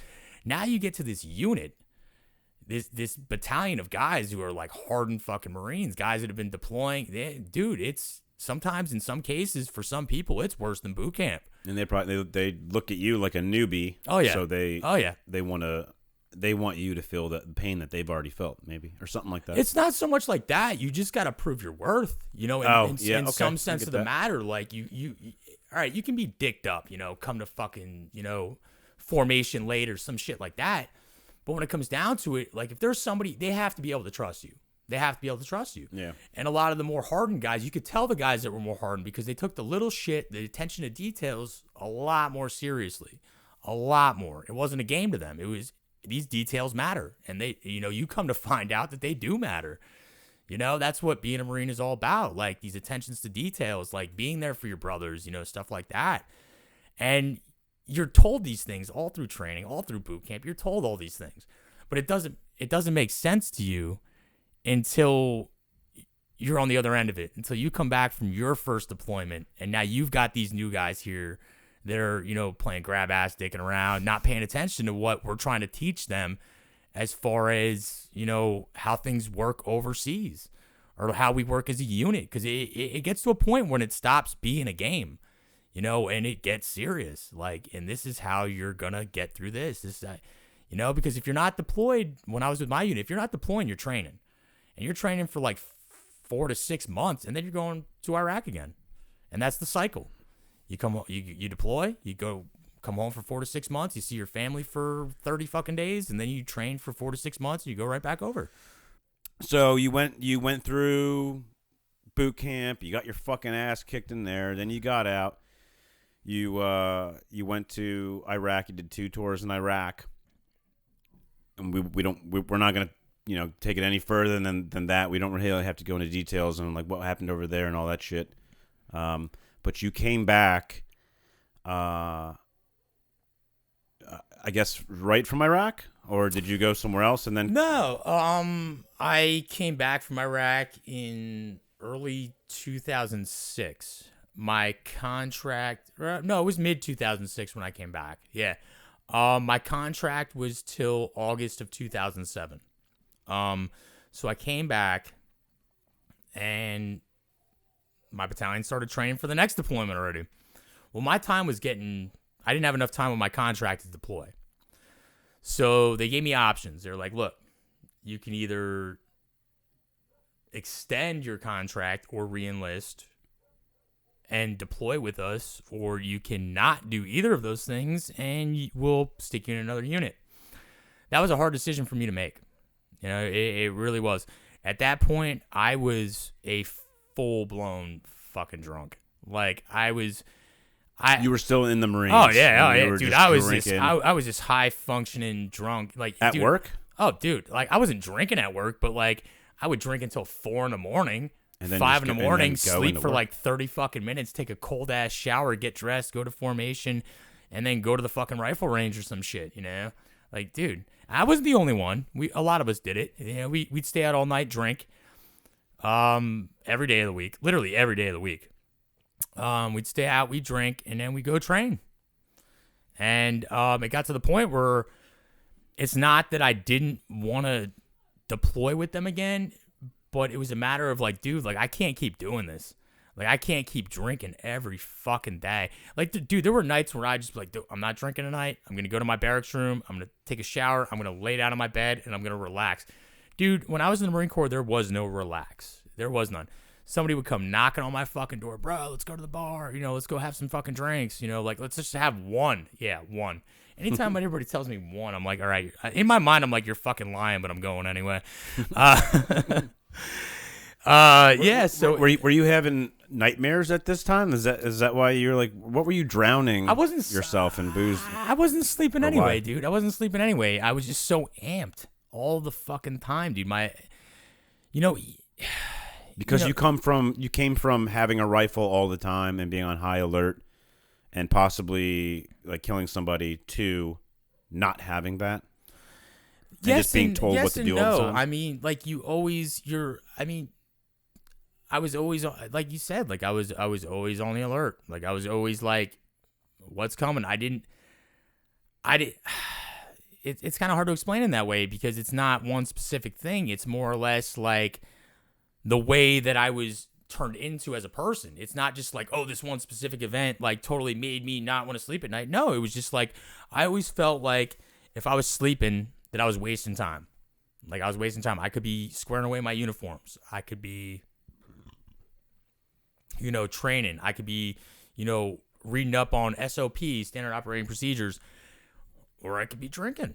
Now you get to this unit, this battalion of guys who are like hardened fucking Marines, guys that have been deploying. Dude, it's sometimes in some cases for some people it's worse than boot camp. And they look at you like a newbie. Oh yeah. So they want you to feel the pain that they've already felt, maybe, or something like that. It's not so much like that. You just got to prove your worth, in some sense of the matter. Like you, all right, you can be dicked up, come to fucking, formation late or some shit like that. But when it comes down to it, like if there's somebody, they have to be able to trust you. They have to be able to trust you. Yeah. And a lot of the more hardened guys, you could tell the guys that were more hardened because they took the little shit, the attention to details a lot more seriously. A lot more. It wasn't a game to them. It was, these details matter. And they, you come to find out that they do matter. That's what being a Marine is all about. Like these attentions to details, like being there for your brothers, stuff like that. And you're told these things all through training, all through boot camp. You're told all these things, but it doesn't make sense to you until you're on the other end of it, until you come back from your first deployment. And now you've got these new guys here that are, playing grab ass, dicking around, not paying attention to what we're trying to teach them as far as, how things work overseas or how we work as a unit. Cause it gets to a point when it stops being a game. And it gets serious. Like, and this is how you're gonna get through this. This is, because if you're not deployed, when I was with my unit, if you're not deploying, you're training, and you're training for like 4 to 6 months, and then you're going to Iraq again, and that's the cycle. You you deploy, come home for 4 to 6 months, you see your family for 30 fucking days, and then you train for 4 to 6 months, and you go right back over. So you went through boot camp, you got your fucking ass kicked in there, then you got out. You went to Iraq. You did 2 tours in Iraq, and we're not gonna take it any further than that. We don't really have to go into details on like what happened over there and all that shit. But you came back, I guess right from Iraq, or did you go somewhere else and then? No, I came back from Iraq in early 2006. My contract, it was mid 2006 when I came back. Yeah. My contract was till August of 2007. So I came back and my battalion started training for the next deployment already. Well, my time was I didn't have enough time with my contract to deploy. So they gave me options. They're like, look, you can either extend your contract or re-enlist and deploy with us, or you cannot do either of those things and we'll stick you in another unit. That was a hard decision for me to make. It really was. At that point, I was a full-blown fucking drunk. Like, you were still in the Marines. Oh, yeah. Dude, I was just high-functioning drunk. Like, at work? Oh, dude. Like, I wasn't drinking at work, but, like, I would drink until 4 a.m. And then 5 a.m, sleep for like 30 fucking minutes, take a cold ass shower, get dressed, go to formation, and then go to the fucking rifle range or some shit, Like, dude, I wasn't the only one. A lot of us did it. We'd stay out all night, drink, every day of the week, literally every day of the week. We'd stay out, we'd drink, and then we'd go train. And it got to the point where it's not that I didn't want to deploy with them again, but it was a matter of like, dude, like I can't keep doing this. Like I can't keep drinking every fucking day. Like, dude, there were nights where I just be like, dude, I'm not drinking tonight. I'm going to go to my barracks room. I'm going to take a shower. I'm going to lay down on my bed and I'm going to relax. Dude, when I was in the Marine Corps, there was no relax. There was none. Somebody would come knocking on my fucking door. Bro, let's go to the bar. Let's go have some fucking drinks. Like, let's just have one. Yeah, one. Anytime anybody tells me one, I'm like, all right. In my mind, I'm like, you're fucking lying, but I'm going anyway. Yeah. So were you having nightmares at this time? Is that why you're like, what were you drowning yourself in booze? I wasn't sleeping anyway, dude. I wasn't sleeping anyway. I was just so amped all the fucking time, dude. Because you came from having a rifle all the time and being on high alert and possibly like killing somebody to not having that. And yes, just being and, told yes what to and do no. all the time. I mean, like I was always like you said, like I was always on the alert. Like I was always like, what's coming? It's kind of hard to explain in that way because it's not one specific thing. It's more or less like the way that I was turned into as a person. It's not just like, oh, this one specific event like totally made me not want to sleep at night. No, it was just like I always felt like if I was sleeping that I was wasting time. Like I was wasting time. I could be squaring away my uniforms. I could be, training. I could be, reading up on SOPs, standard operating procedures, or I could be drinking.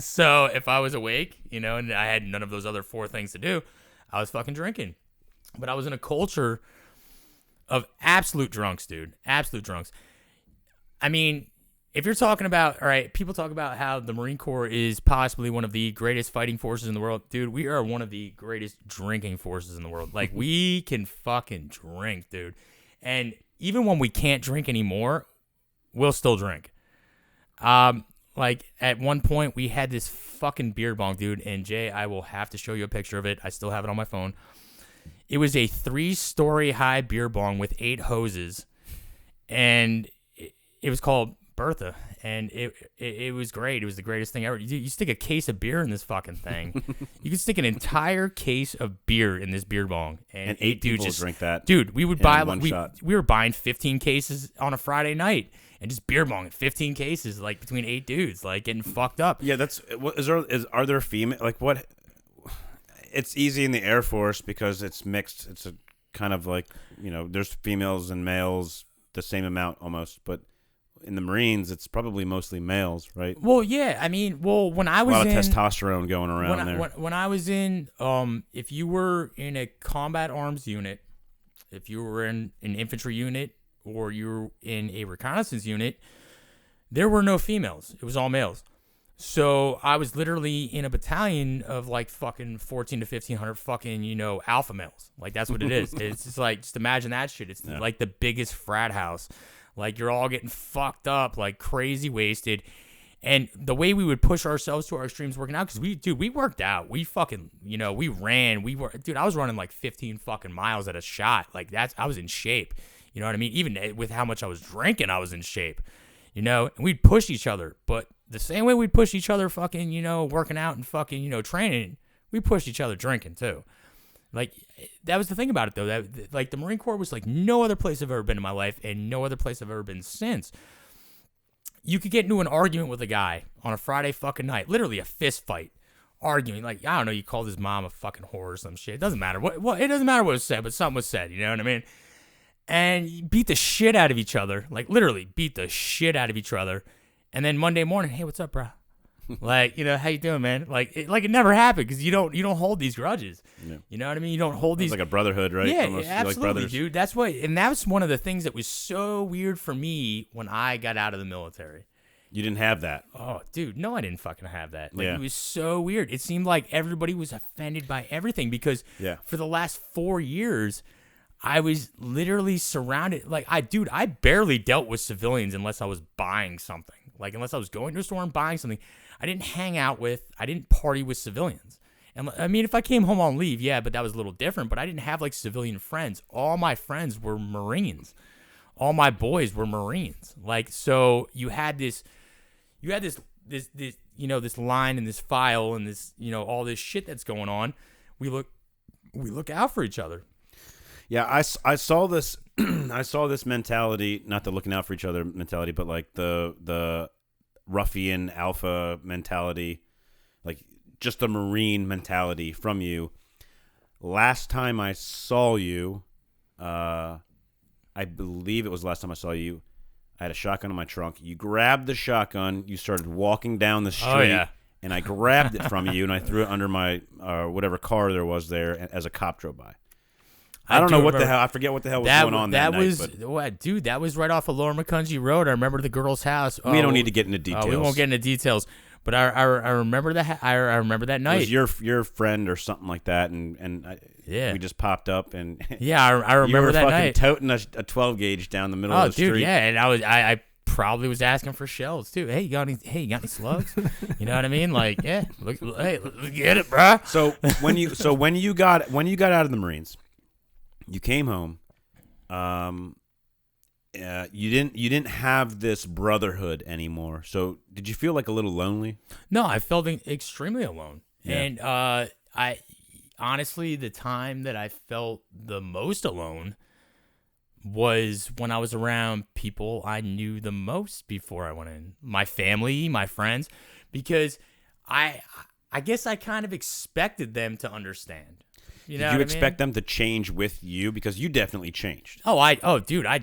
So if I was awake, and I had none of those other 4 things to do, I was fucking drinking. But I was in a culture of absolute drunks, dude. Absolute drunks. I mean, if you're talking about, all right, people talk about how the Marine Corps is possibly one of the greatest fighting forces in the world. Dude, we are one of the greatest drinking forces in the world. Like, we can fucking drink, dude. And even when we can't drink anymore, we'll still drink. Like, at one point, we had this fucking beer bong, dude. And, Jay, I will have to show you a picture of it. I still have it on my phone. It was a 3-story high beer bong with 8 hoses. And it was called Bertha, and it was great. It was the greatest thing ever. You stick a case of beer in this fucking thing. You could stick an entire case of beer in this beer bong, and 8 people just drink that. Dude, we would buy one shot. We were buying 15 cases on a Friday night, and just beer bonging 15 cases, like between 8 dudes, like getting fucked up. Yeah, that's. Are there female like what? It's easy in the Air Force because it's mixed. It's a kind of like there's females and males the same amount almost, but. In the Marines, it's probably mostly males, right? Well, yeah. I mean, when I was a lot of testosterone going around there. When I was in, if you were in a combat arms unit, if you were in an infantry unit, or you were in a reconnaissance unit, there were no females. It was all males. So I was literally in a battalion of like fucking 14 to 1,500 fucking, alpha males. Like that's what it is. It's just like, just imagine that shit. It's like the biggest frat house. Like, you're all getting fucked up, like, crazy wasted. And the way we would push ourselves to our extremes working out, because we worked out. We fucking, we ran. I was running, like, 15 fucking miles at a shot. Like, I was in shape. You know what I mean? Even with how much I was drinking, I was in shape. And we'd push each other. But the same way we'd push each other fucking, working out and fucking, training, we pushed each other drinking, too. Like, that was the thing about it, though. That, like, the Marine Corps was like no other place I've ever been in my life and no other place I've ever been since. You could get into an argument with a guy on a Friday fucking night, literally a fist fight, arguing. Like, I don't know, you called his mom a fucking whore or some shit. It doesn't matter. It doesn't matter what was said, but something was said, you know what I mean? And you beat the shit out of each other. Like, literally beat the shit out of each other. And then Monday morning, hey, what's up, bro? Like, how you doing, man? Like it never happened because you don't hold these grudges. Yeah. You know what I mean? You don't hold these. It's like a brotherhood, right? Yeah, Almost absolutely, like dude. That's one of the things that was so weird for me when I got out of the military. You didn't have that. Oh, dude, no, I didn't fucking have that. Like, yeah. It was so weird. It seemed like everybody was offended by everything because for the last 4 years, I was literally surrounded. Like, I barely dealt with civilians unless I was buying something. Like, unless I was going to a store and buying something. I didn't I didn't party with civilians. And I mean, if I came home on leave, yeah, but that was a little different. But I didn't have like civilian friends. All my friends were Marines. All my boys were Marines. Like, so you had this line and this file and this, all this shit that's going on. We look out for each other. Yeah, I saw this I saw this mentality, not the looking out for each other mentality, but like the ruffian alpha mentality, like just the Marine mentality from you. Last time I saw you, I believe it was the last time I saw you, I had a shotgun in my trunk. You grabbed the shotgun, you started walking down the street, and I grabbed it from you, and I threw it under my whatever car there was there as a cop drove by. I don't know what the hell. I forget what the hell was going on that night. Dude, that was right off of Lower Macungie Road. I remember the girl's house. We don't need to get into details. We won't get into details. But I remember that I remember that night. It was your friend or something like that, and we just popped up and yeah, I remember that night. You were fucking toting a 12 gauge down the middle of the street. Oh, dude, yeah, and I probably was asking for shells too. Hey, you got any slugs? You know what I mean? Like, yeah, look, get it, bro. So when you got out of the Marines, you came home. You didn't have this brotherhood anymore. So did you feel like a little lonely? No, I felt extremely alone. Yeah. And I honestly, the time that I felt the most alone was when I was around people I knew the most before I went in. My family, my friends, because I guess I kind of expected them to understand. You know Did you what expect them to change with you? Because you definitely changed. Dude, I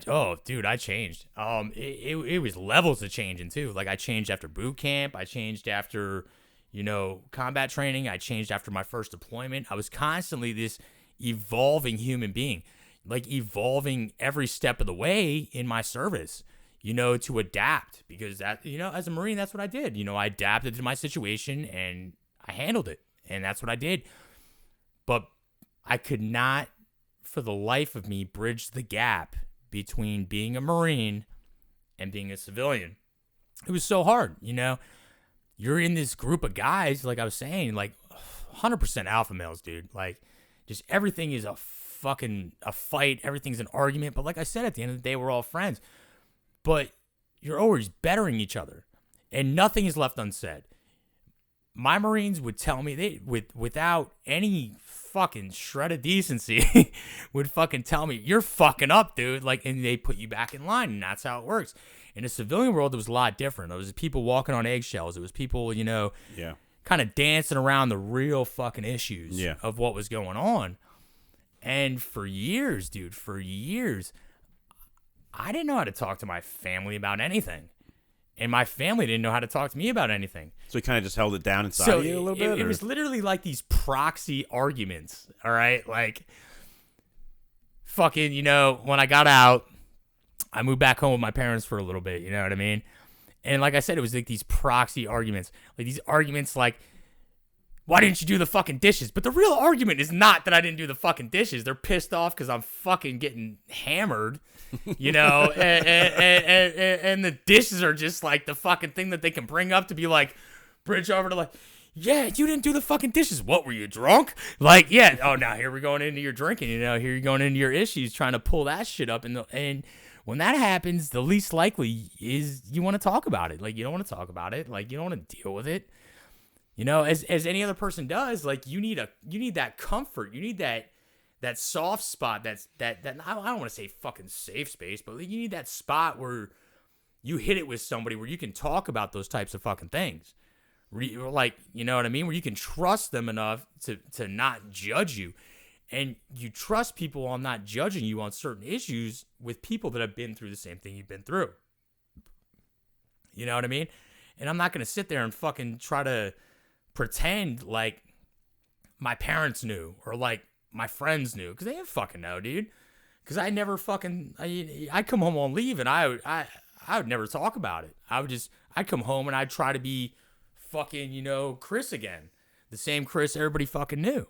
changed. It was levels of changing too. Like I changed after boot camp. I changed after, combat training. I changed after my first deployment. I was constantly this evolving human being, like evolving every step of the way in my service, to adapt, because that, as a Marine, that's what I did. I adapted to my situation and I handled it, and that's what I did. But I could not, for the life of me, bridge the gap between being a Marine and being a civilian. It was so hard, You're in this group of guys, like I was saying, like 100% alpha males, dude. Like, just everything is a fight. Everything's an argument. But like I said, at the end of the day, we're all friends. But you're always bettering each other, and nothing is left unsaid. My Marines would tell me, without any fucking shred of decency, would fucking tell me, you're fucking up, dude. Like, and they put you back in line, and that's how it works. In the civilian world, it was a lot different. It was people walking on eggshells. It was people, kind of dancing around the real fucking issues of what was going on. And for years, dude, I didn't know how to talk to my family about anything. And my family didn't know how to talk to me about anything. So you kind of just held it down inside of you a little bit? It was literally like these proxy arguments, all right? Like, fucking, when I got out, I moved back home with my parents for a little bit, you know what I mean? And like I said, it was like these proxy arguments. Like these arguments like, why didn't you do the fucking dishes? But the real argument is not that I didn't do the fucking dishes. They're pissed off because I'm fucking getting hammered, and the dishes are just like the fucking thing that they can bring up to be like, bridge over to like, yeah, you didn't do the fucking dishes. What, were you drunk? Like, yeah. Oh, now here we're going into your drinking, here you're going into your issues, trying to pull that shit up. And when that happens, the least likely is you want to talk about it. Like, you don't want to talk about it. Like, you don't want to deal with it. As any other person does, like you need that comfort. You need that soft spot. That I don't want to say fucking safe space, but you need that spot where you hit it with somebody where you can talk about those types of fucking things. Like, you know what I mean? Where you can trust them enough to not judge you. And you trust people on not judging you on certain issues with people that have been through the same thing you've been through. You know what I mean? And I'm not going to sit there and fucking try to pretend like my parents knew or like my friends knew, because they didn't fucking know, dude. Because I never fucking, I'd come home on leave and I would never talk about it. I'd come home and I'd try to be fucking, Chris again. The same Chris everybody fucking knew.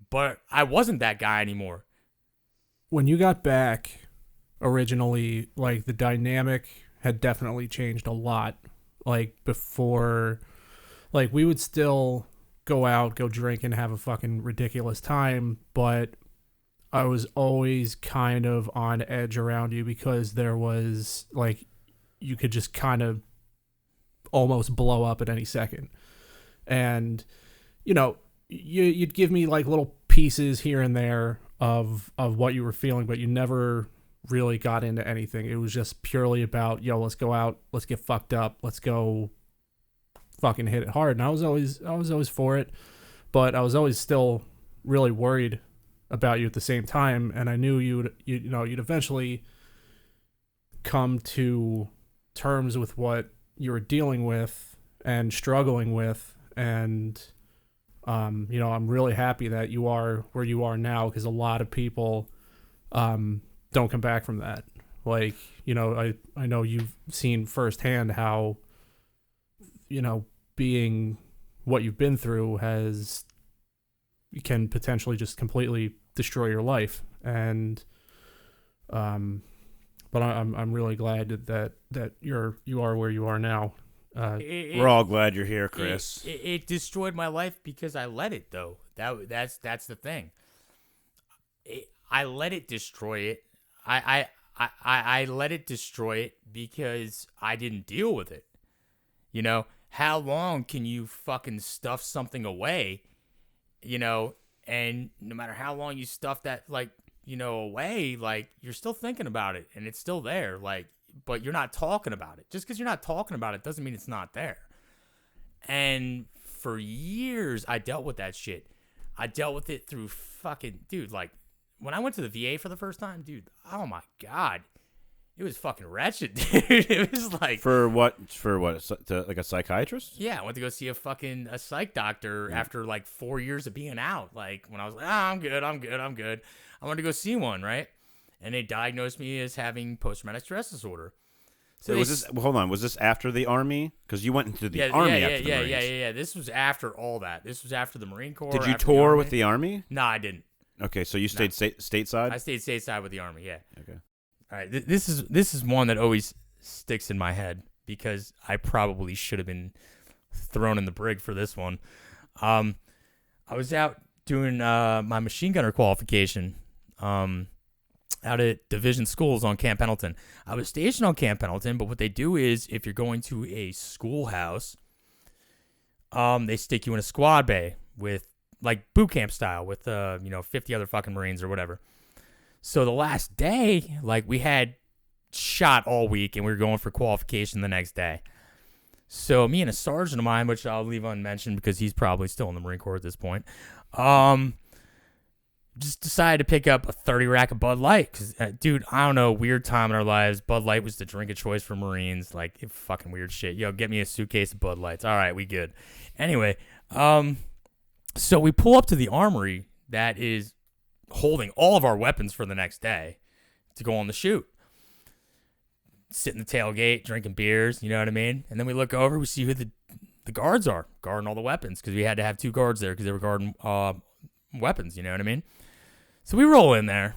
But I wasn't that guy anymore. When you got back originally, like the dynamic had definitely changed a lot. Like before, like we would still go out, go drink and have a fucking ridiculous time, but I was always kind of on edge around you because there was like, you could just kind of almost blow up at any second. And, you'd give me like little pieces here and there of what you were feeling, but you never really got into anything. It was just purely about, let's go out, let's get fucked up, let's go fucking hit it hard. And I was always for it, but I was always still really worried about you at the same time. And I knew you'd eventually come to terms with what you were dealing with and struggling with. And, I'm really happy that you are where you are now, because a lot of people, don't come back from that. Like, I know you've seen firsthand how, being what you've been through can potentially just completely destroy your life. And but I'm really glad that you are where you are now. We're all glad you're here, Chris. It destroyed my life because I let it, though. That's the thing. I let it destroy it. I let it destroy it because I didn't deal with it. You know, how long can you fucking stuff something away? You know, and no matter how long you stuff that, like, you know, away, like, you're still thinking about it and it's still there, like, but you're not talking about it. Just because you're not talking about it doesn't mean it's not there. And for years, I dealt with that shit. I dealt with it through fucking, dude, like, when I went to the VA for the first time, dude, oh my God. It was fucking wretched, dude. It was like... For what? Like a psychiatrist? Yeah, I went to go see a psych doctor after like 4 years of being out. Like, when I was like, I'm good. I wanted to go see one, right? And they diagnosed me as having post-traumatic stress disorder. So Wait, hold on. Was this after the Army? Because you went into the Army after the Marines. Yeah. This was after all that. This was after the Marine Corps. Did you tour with the Army? No, I didn't. Okay, so you stayed stateside? I stayed stateside with the Army, yeah. Okay. All right, this is one that always sticks in my head because I probably should have been thrown in the brig for this one. I was out doing my machine gunner qualification out at Division Schools on Camp Pendleton. I was stationed on Camp Pendleton, but what they do is if you're going to a schoolhouse, they stick you in a squad bay with, like, boot camp style with 50 other fucking Marines or whatever. So the last day, like, we had shot all week and we were going for qualification the next day. So me and a sergeant of mine, which I'll leave unmentioned because he's probably still in the Marine Corps at this point, just decided to pick up a 30 rack of Bud Light. Because, dude, I don't know, weird time in our lives. Bud Light was the drink of choice for Marines. Like, fucking weird shit. Yo, get me a suitcase of Bud Lights. All right, we good. Anyway, so we pull up to the armory that is holding all of our weapons for the next day to go on the shoot. Sit in the tailgate, drinking beers, you know what I mean? And then we look over, we see who the guards are, guarding all the weapons, because we had to have 2 guards there because they were guarding weapons, you know what I mean? So we roll in there.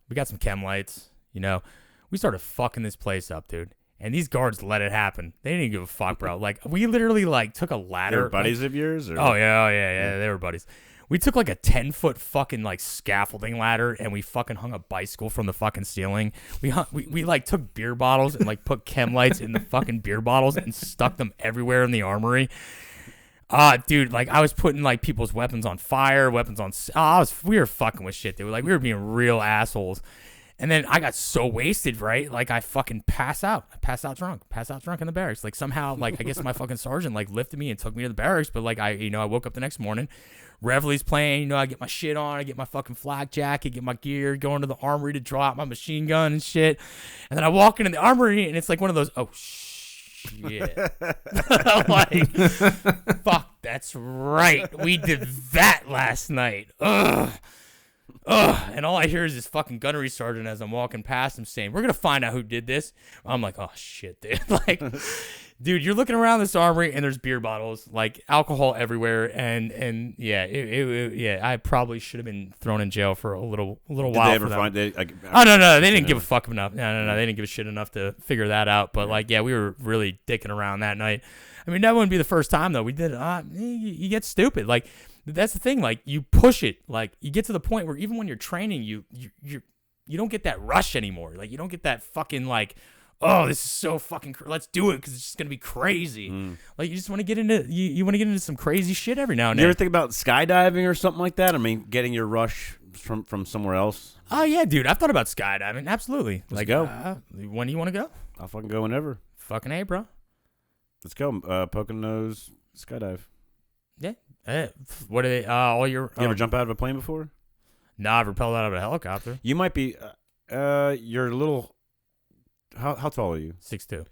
We got some chem lights, you know. We started fucking this place up, dude. And these guards let it happen. They didn't give a fuck, bro. Like, we literally, like, took a ladder. They were buddies of yours? Or? Oh, yeah. They were buddies. We took like a 10-foot fucking like scaffolding ladder and we fucking hung a bicycle from the fucking ceiling. We like took beer bottles and like put chem lights in the fucking beer bottles and stuck them everywhere in the armory. Dude, like I was putting like people's weapons on fire, we were fucking with shit. They were like, we were being real assholes. And then I got so wasted, right? Like I fucking pass out drunk in the barracks. Like somehow, like I guess my fucking sergeant like lifted me and took me to the barracks. But like I woke up the next morning, Reveille's playing. You know, I get my shit on, I get my fucking flak jacket, get my gear, go into the armory to draw out my machine gun and shit. And then I walk into the armory and it's like one of those, oh shit, like fuck, that's right, we did that last night. Ugh. And all I hear is this fucking gunnery sergeant as I'm walking past him saying, we're going to find out who did this. I'm like, oh shit, dude. Like, dude, you're looking around this armory and there's beer bottles, like alcohol everywhere. And yeah, yeah, I probably should have been thrown in jail for a little while. Did they ever find it? Oh, no, they didn't give a fuck enough. No, they didn't give a shit enough to figure that out. But like, yeah, we were really dicking around that night. I mean, that wouldn't be the first time though. We did, you get stupid. Like, that's the thing. Like, you push it. Like, you get to the point where even when you're training, you don't get that rush anymore. Like, you don't get that fucking like, oh, this is so fucking. Let's do it because it's just gonna be crazy. Like, you just want to get into you want to get into some crazy shit every now and then. You ever think about skydiving or something like that? I mean, getting your rush from somewhere else. Oh yeah, dude. I've thought about skydiving. Absolutely. Let's go. When do you want to go? I'll fucking go whenever. Fucking A, bro. Let's go. Poconos skydive. Yeah. What are they? All your. You ever jump out of a plane before? Nah, I've rappelled out of a helicopter. You might be. You're a little. How tall are you? 6'2".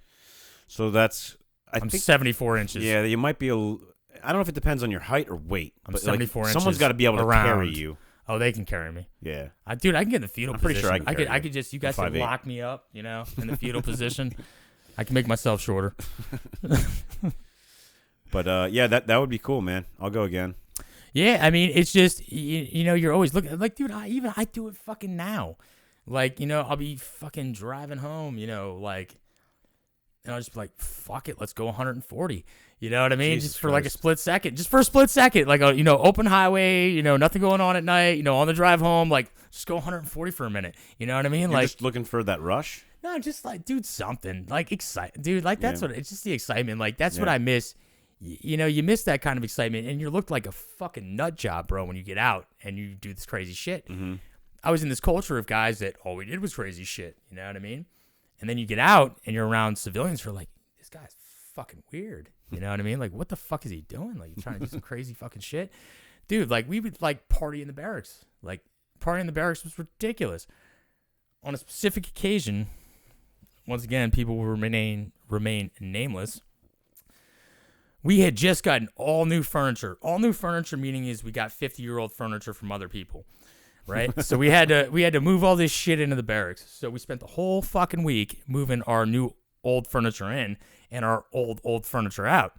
So that's. I'm 74 inches. Yeah, you might be a. I don't know if it depends on your height or weight. I'm 74 inches. Someone's got to be able to carry you. Oh, they can carry me. Yeah. Dude, I can get in the fetal I'm position. pretty sure I could just. You guys can lock me up. You know, in the fetal position. I can make myself shorter. But yeah, that would be cool, man. I'll go again. Yeah, I mean, it's just you know, you're always looking like, dude. I do it fucking now. Like, you know, I'll be fucking driving home, you know, like, and I'll just be like, fuck it, let's go 140. You know what I mean? Jesus just for like a Christ. split second. Just for a split second. Like, you know, open highway, you know, nothing going on at night, you know, on the drive home, like, just go 140 for a minute. You know what I mean? You're Like, just looking for that rush? no, just like, dude, something. Like, dude, like, that's Yeah. what, it's just the excitement. Like, that's what Yeah. I miss. You know, you miss that kind of excitement, and you look like a fucking nut job, bro, when you get out and you do this crazy shit. Mm-hmm. I was in this culture of guys that all we did was crazy shit. You know what I mean? And then you get out and you're around civilians who are like, this guy's fucking weird. You know what I mean? Like, what the fuck is he doing? Like, you trying to do some crazy fucking shit? Dude, like, we would, like, party in the barracks. Like, party in the barracks was ridiculous. On a specific occasion, once again, people will remain nameless. We had just gotten all new furniture. All new furniture meaning is we got 50-year-old furniture from other people, right? So we had to move all this shit into the barracks. So we spent the whole fucking week moving our new old furniture in and our old furniture out.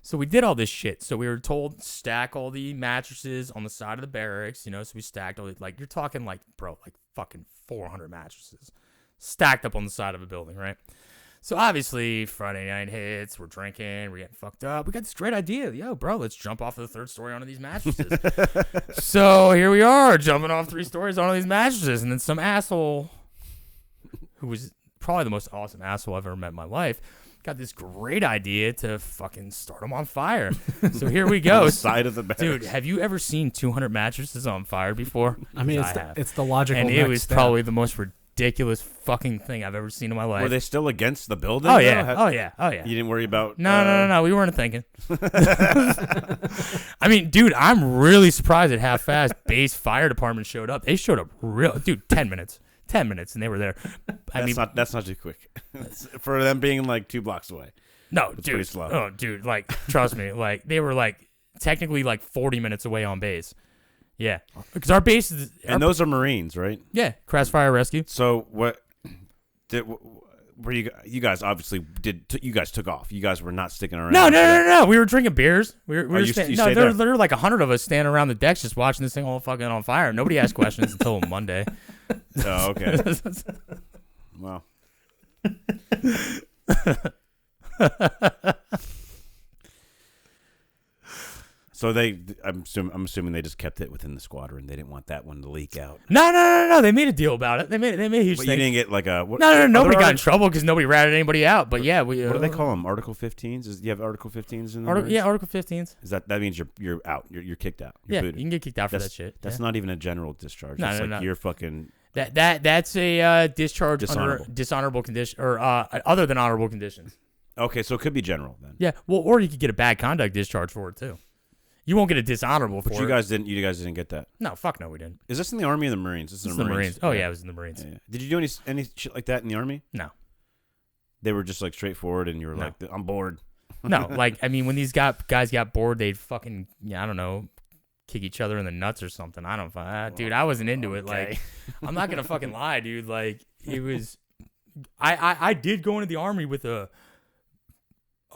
So we did all this shit. So we were told stack all the mattresses on the side of the barracks, you know. So we stacked all the, like, you're talking like, bro, like fucking 400 mattresses stacked up on the side of a building, right? So obviously Friday night hits, we're drinking, we're getting fucked up. We got this great idea. Yo, bro, let's jump off of the third story onto these mattresses. So here we are, jumping off 3 stories onto these mattresses. And then some asshole, who was probably the most awesome asshole I've ever met in my life, got this great idea to fucking start them on fire. So here we go. On the side of the barracks. Dude, have you ever seen 200 mattresses on fire before? I mean, it's the logical and it next was step. probably the most ridiculous fucking thing I've ever seen in my life. Were they still against the building? Oh though? yeah, oh yeah. You didn't worry about... No. We weren't thinking. I mean, dude, I'm really surprised at how fast base fire department showed up. They showed up 10 minutes. 10 minutes, and they were there. That's not too quick. For them being like 2 blocks away. No, It's dude. pretty slow. Oh, dude, like, trust me. Like, they were, like, technically, like, 40 minutes away on base. Yeah. Because our base is... And those are Marines, right? Yeah, Crash Fire Rescue. So what... Were you guys obviously you guys took off. You guys were not sticking around. No. We were drinking beers. We were you there stayed there? were like 100 of us standing around the decks just watching this thing all fucking on fire. Nobody asked questions until Monday. Oh, okay. Well. So I'm assuming they just kept it within the squadron. They didn't want that one to leak out. No. They made a deal about it. They made a huge But thing. you didn't get like a... Nobody got in trouble because nobody ratted anybody out. But yeah, we... What do they call them? Article 15s? Do you have Article 15s in the Yeah, Article 15s. Is that means you're out. You're kicked out. You're Yeah, booted. you can get kicked out for That's- that shit. That's Yeah. not even a general discharge. No, It's no, like no. you're fucking... That's a discharge Dishonorable. under dishonorable condition or other than honorable conditions. Okay, so it could be general then. Yeah, well, or you could get a bad conduct discharge for it too. You won't get a dishonorable for But it. you guys didn't get that. No, fuck no, we didn't. Is this in the Army or the Marines? This is It's in the Marines. Oh yeah, it was in the Marines. Yeah. Did you do any shit like that in the Army? No. They were just like straightforward, and you were No. like, "I'm bored." No, like I mean, when these guys got bored, they'd fucking I don't know, kick each other in the nuts or something. I don't, dude. I wasn't into it. Like, I'm not gonna fucking lie, dude. Like, it was. I did go into the Army with a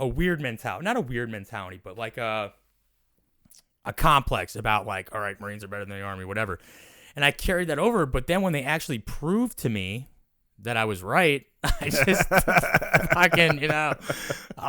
weird mentality, not a weird mentality, but like a complex about like, all right, Marines are better than the Army, whatever. And I carried that over, but then when they actually proved to me that I was right, I just fucking, I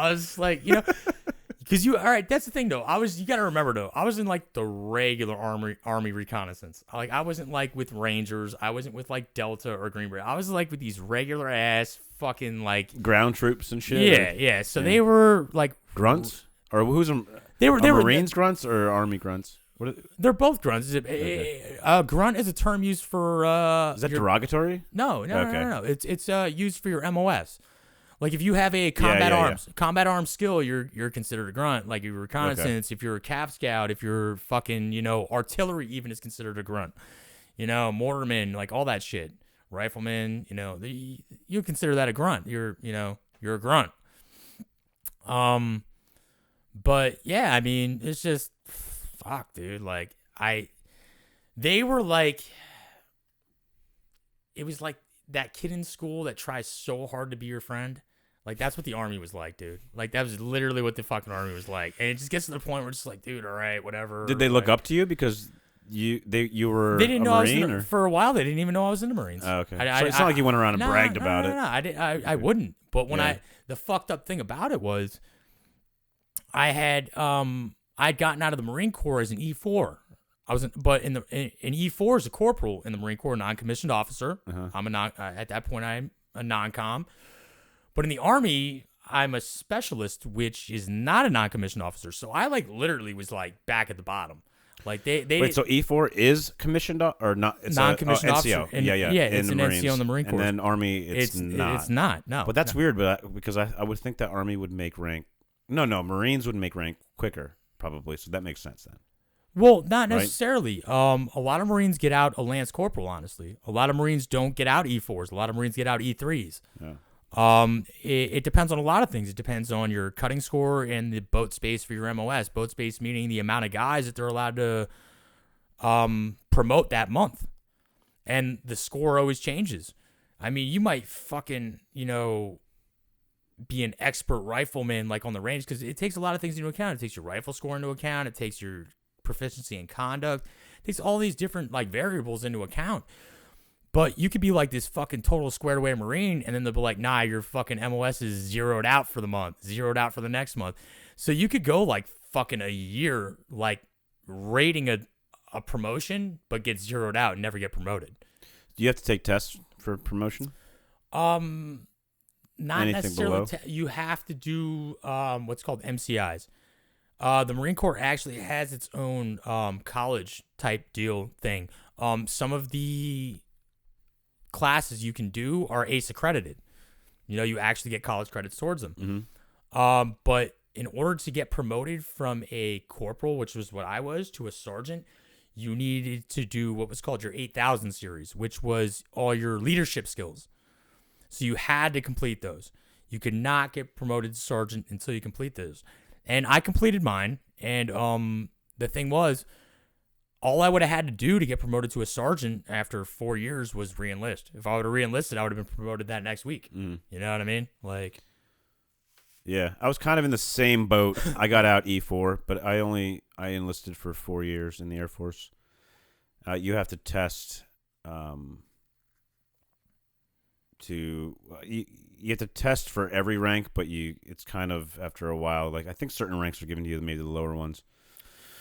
was like, because all right, that's the thing though. You got to remember though, I was in like the regular Army reconnaissance. Like I wasn't like with Rangers. I wasn't with like Delta or Green Beret. I was like with these regular ass fucking like ground troops and shit. Yeah. So they were like grunts, or who's them? They were Marines grunts or Army grunts? They're both grunts. Grunt is a term used for. Is that derogatory? No. Okay. It's used for your MOS. Like if you have a combat arms skill, you're considered a grunt. Like your reconnaissance, if you're a Cav Scout, if you're fucking artillery, even is considered a grunt. Mortarman, like all that shit. Rifleman, you consider that a grunt. You're a grunt. But yeah, I mean, it's just fuck, dude. Like they were like, it was like that kid in school that tries so hard to be your friend. Like, that's what the Army was like, dude. Like, that was literally what the fucking Army was like. And it just gets to the point where it's just like, dude, all right, whatever. Did they look like, up to you because you were they didn't a know Marine? I was for a while. They didn't even know I was in the Marines. Oh, okay. So it's not like you went around and bragged about it. No, I wouldn't. But when the fucked up thing about it was, I'd gotten out of the Marine Corps as an E4. But in E4 as a corporal in the Marine Corps, non-commissioned officer. I'm at that point I'm a non-com. But in the Army, I'm a specialist, which is not a non-commissioned officer. So I literally was back at the bottom. Like they wait. So E4 is commissioned or not? It's non-commissioned NCO. officer. And, yeah. It's in an Marines. NCO in the Marine Corps. And then Army, it's not. It's not. No. But that's weird. Because I would think that Army would make rank. No, Marines would make rank quicker probably. So that makes sense then. Well, not necessarily. A lot of Marines get out a Lance Corporal, honestly. A lot of Marines don't get out E4s. A lot of Marines get out E3s. Yeah. It depends on a lot of things. It depends on your cutting score and the boat space for your MOS. Boat space meaning the amount of guys that they're allowed to promote that month. And the score always changes. I mean, you might fucking, be an expert rifleman on the range because it takes a lot of things into account. It takes your rifle score into account. It takes your proficiency in conduct. It takes all these different variables into account. But you could be this fucking total squared away Marine, and then they'll be like, nah, your fucking MOS is zeroed out for the month, zeroed out for the next month. So you could go fucking a year rating a promotion, but get zeroed out and never get promoted. Do you have to take tests for promotion? Not anything necessarily. below? You have to do what's called MCIs. The Marine Corps actually has its own college type deal thing. Some of the classes you can do are ACE accredited. You actually get college credits towards them. Mm-hmm. But in order to get promoted from a corporal, which was what I was, to a sergeant, you needed to do what was called your 8,000 series, which was all your leadership skills. So you had to complete those. You could not get promoted to sergeant until you complete those. And I completed mine. And the thing was, all I would have had to do to get promoted to a sergeant after 4 years was re-enlist. If I would have re-enlisted, I would have been promoted that next week. Mm. You know what I mean? Yeah, I was kind of in the same boat. I got out E4, but I enlisted for 4 years in the Air Force. You have to test you have to test for every rank, but it's kind of after a while. I think certain ranks are given to you, maybe the lower ones.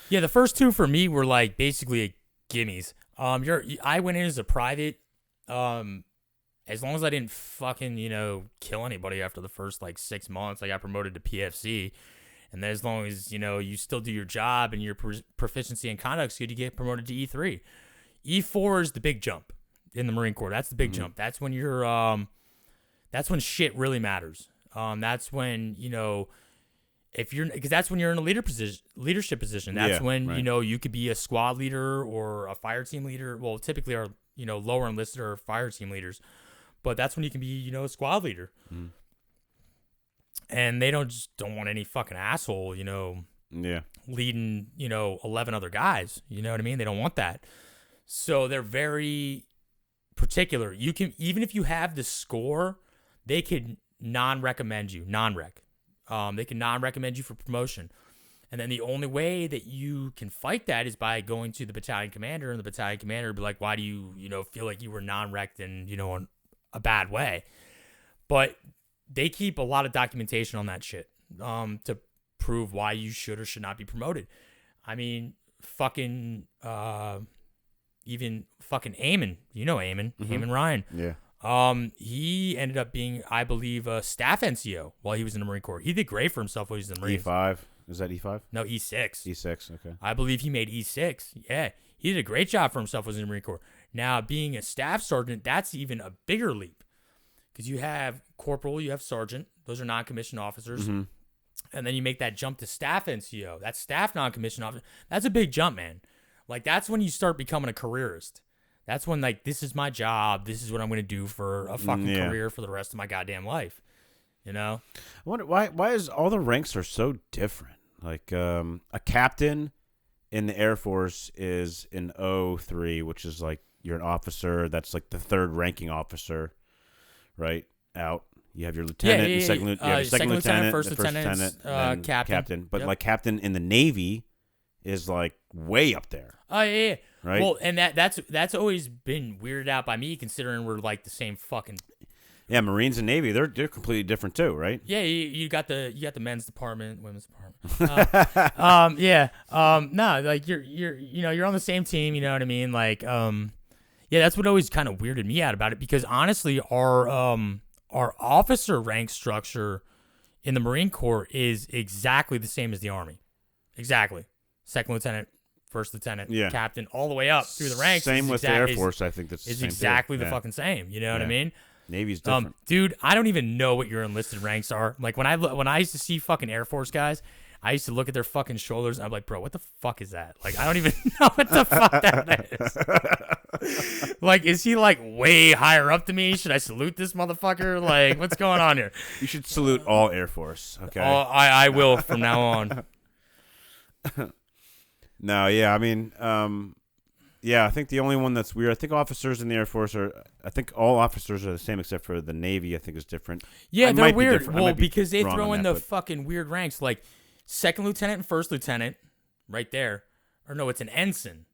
Yeah, the first two for me were basically gimmies. I went in as a private. As long as I didn't fucking kill anybody after the first 6 months, I got promoted to PFC. And then as long as you still do your job and your proficiency in conduct's good, you get promoted to E3. E4 is the big jump in the Marine Corps. That's the big jump. That's when that's when shit really matters. That's when because that's when you're in a leadership position. That's when right. You could be a squad leader or a fire team leader. Well, typically our lower enlisted or fire team leaders, but that's when you can be a squad leader. Mm. And they don't want any fucking asshole leading 11 other guys. You know what I mean? They don't want that. So they're very particular. You can, even if you have the score, they could non-recommend you, non-rec. They can non-recommend you for promotion. And then the only way that you can fight that is by going to the battalion commander, and the battalion commander would be like, why do you, feel like you were non-rec'd in, in a bad way? But they keep a lot of documentation on that shit to prove why you should or should not be promoted. I mean, fucking, even fucking Eamon, Eamon, mm-hmm. Eamon Ryan. Yeah. He ended up being, I believe, a staff NCO while he was in the Marine Corps. He did great for himself while he was in the Marines. E5. Is that E5? No, E6. E6, okay. I believe he made E6. Yeah. He did a great job for himself while he was in the Marine Corps. Now, being a staff sergeant, that's even a bigger leap. Because you have corporal, you have sergeant. Those are non-commissioned officers. Mm-hmm. And then you make that jump to staff NCO. That's staff non-commissioned officer. That's a big jump, man. That's when you start becoming a careerist. That's when, this is my job. This is what I'm going to do for a fucking career for the rest of my goddamn life. I wonder why is all the ranks are so different? A captain in the Air Force is an O3, which is you're an officer. That's the third ranking officer, right? Out. You have your lieutenant, yeah, and second, yeah. you have your second lieutenant, first the lieutenant, then captain. But Yep. like captain in the Navy is like way up there. Oh yeah. Right. Well, and that's always been weirded out by me, considering we're like the same fucking. Yeah, Marines and Navy, they're completely different too, right? Yeah, you got the men's department, women's department. No, like you're on the same team. You know what I mean? Like, yeah, that's what always kind of weirded me out about it, because honestly, our officer rank structure in the Marine Corps is exactly the same as the Army. Exactly. Second lieutenant, first lieutenant, captain, all the way up through the ranks. Same with the Air Force, I think that's the same exactly too. the fucking same. You know what I mean? Navy's different. Dude, I don't even know what your enlisted ranks are. Like when I used to see fucking Air Force guys, I used to look at their fucking shoulders and I'm like, bro, what the fuck is that? Like, I don't even know what the fuck that is. Like, is he like way higher up to me? Should I salute this motherfucker? Like, what's going on here? You should salute all Air Force. Okay. I will from now on. No, yeah, I mean, yeah, I think the only one that's weird, I think officers in the Air Force I think all officers are the same except for the Navy, I think is different. Yeah, they're weird. Well, be because they wrong throw on in that, the fucking weird ranks, like second lieutenant and first lieutenant, right there. Or no, it's an ensign.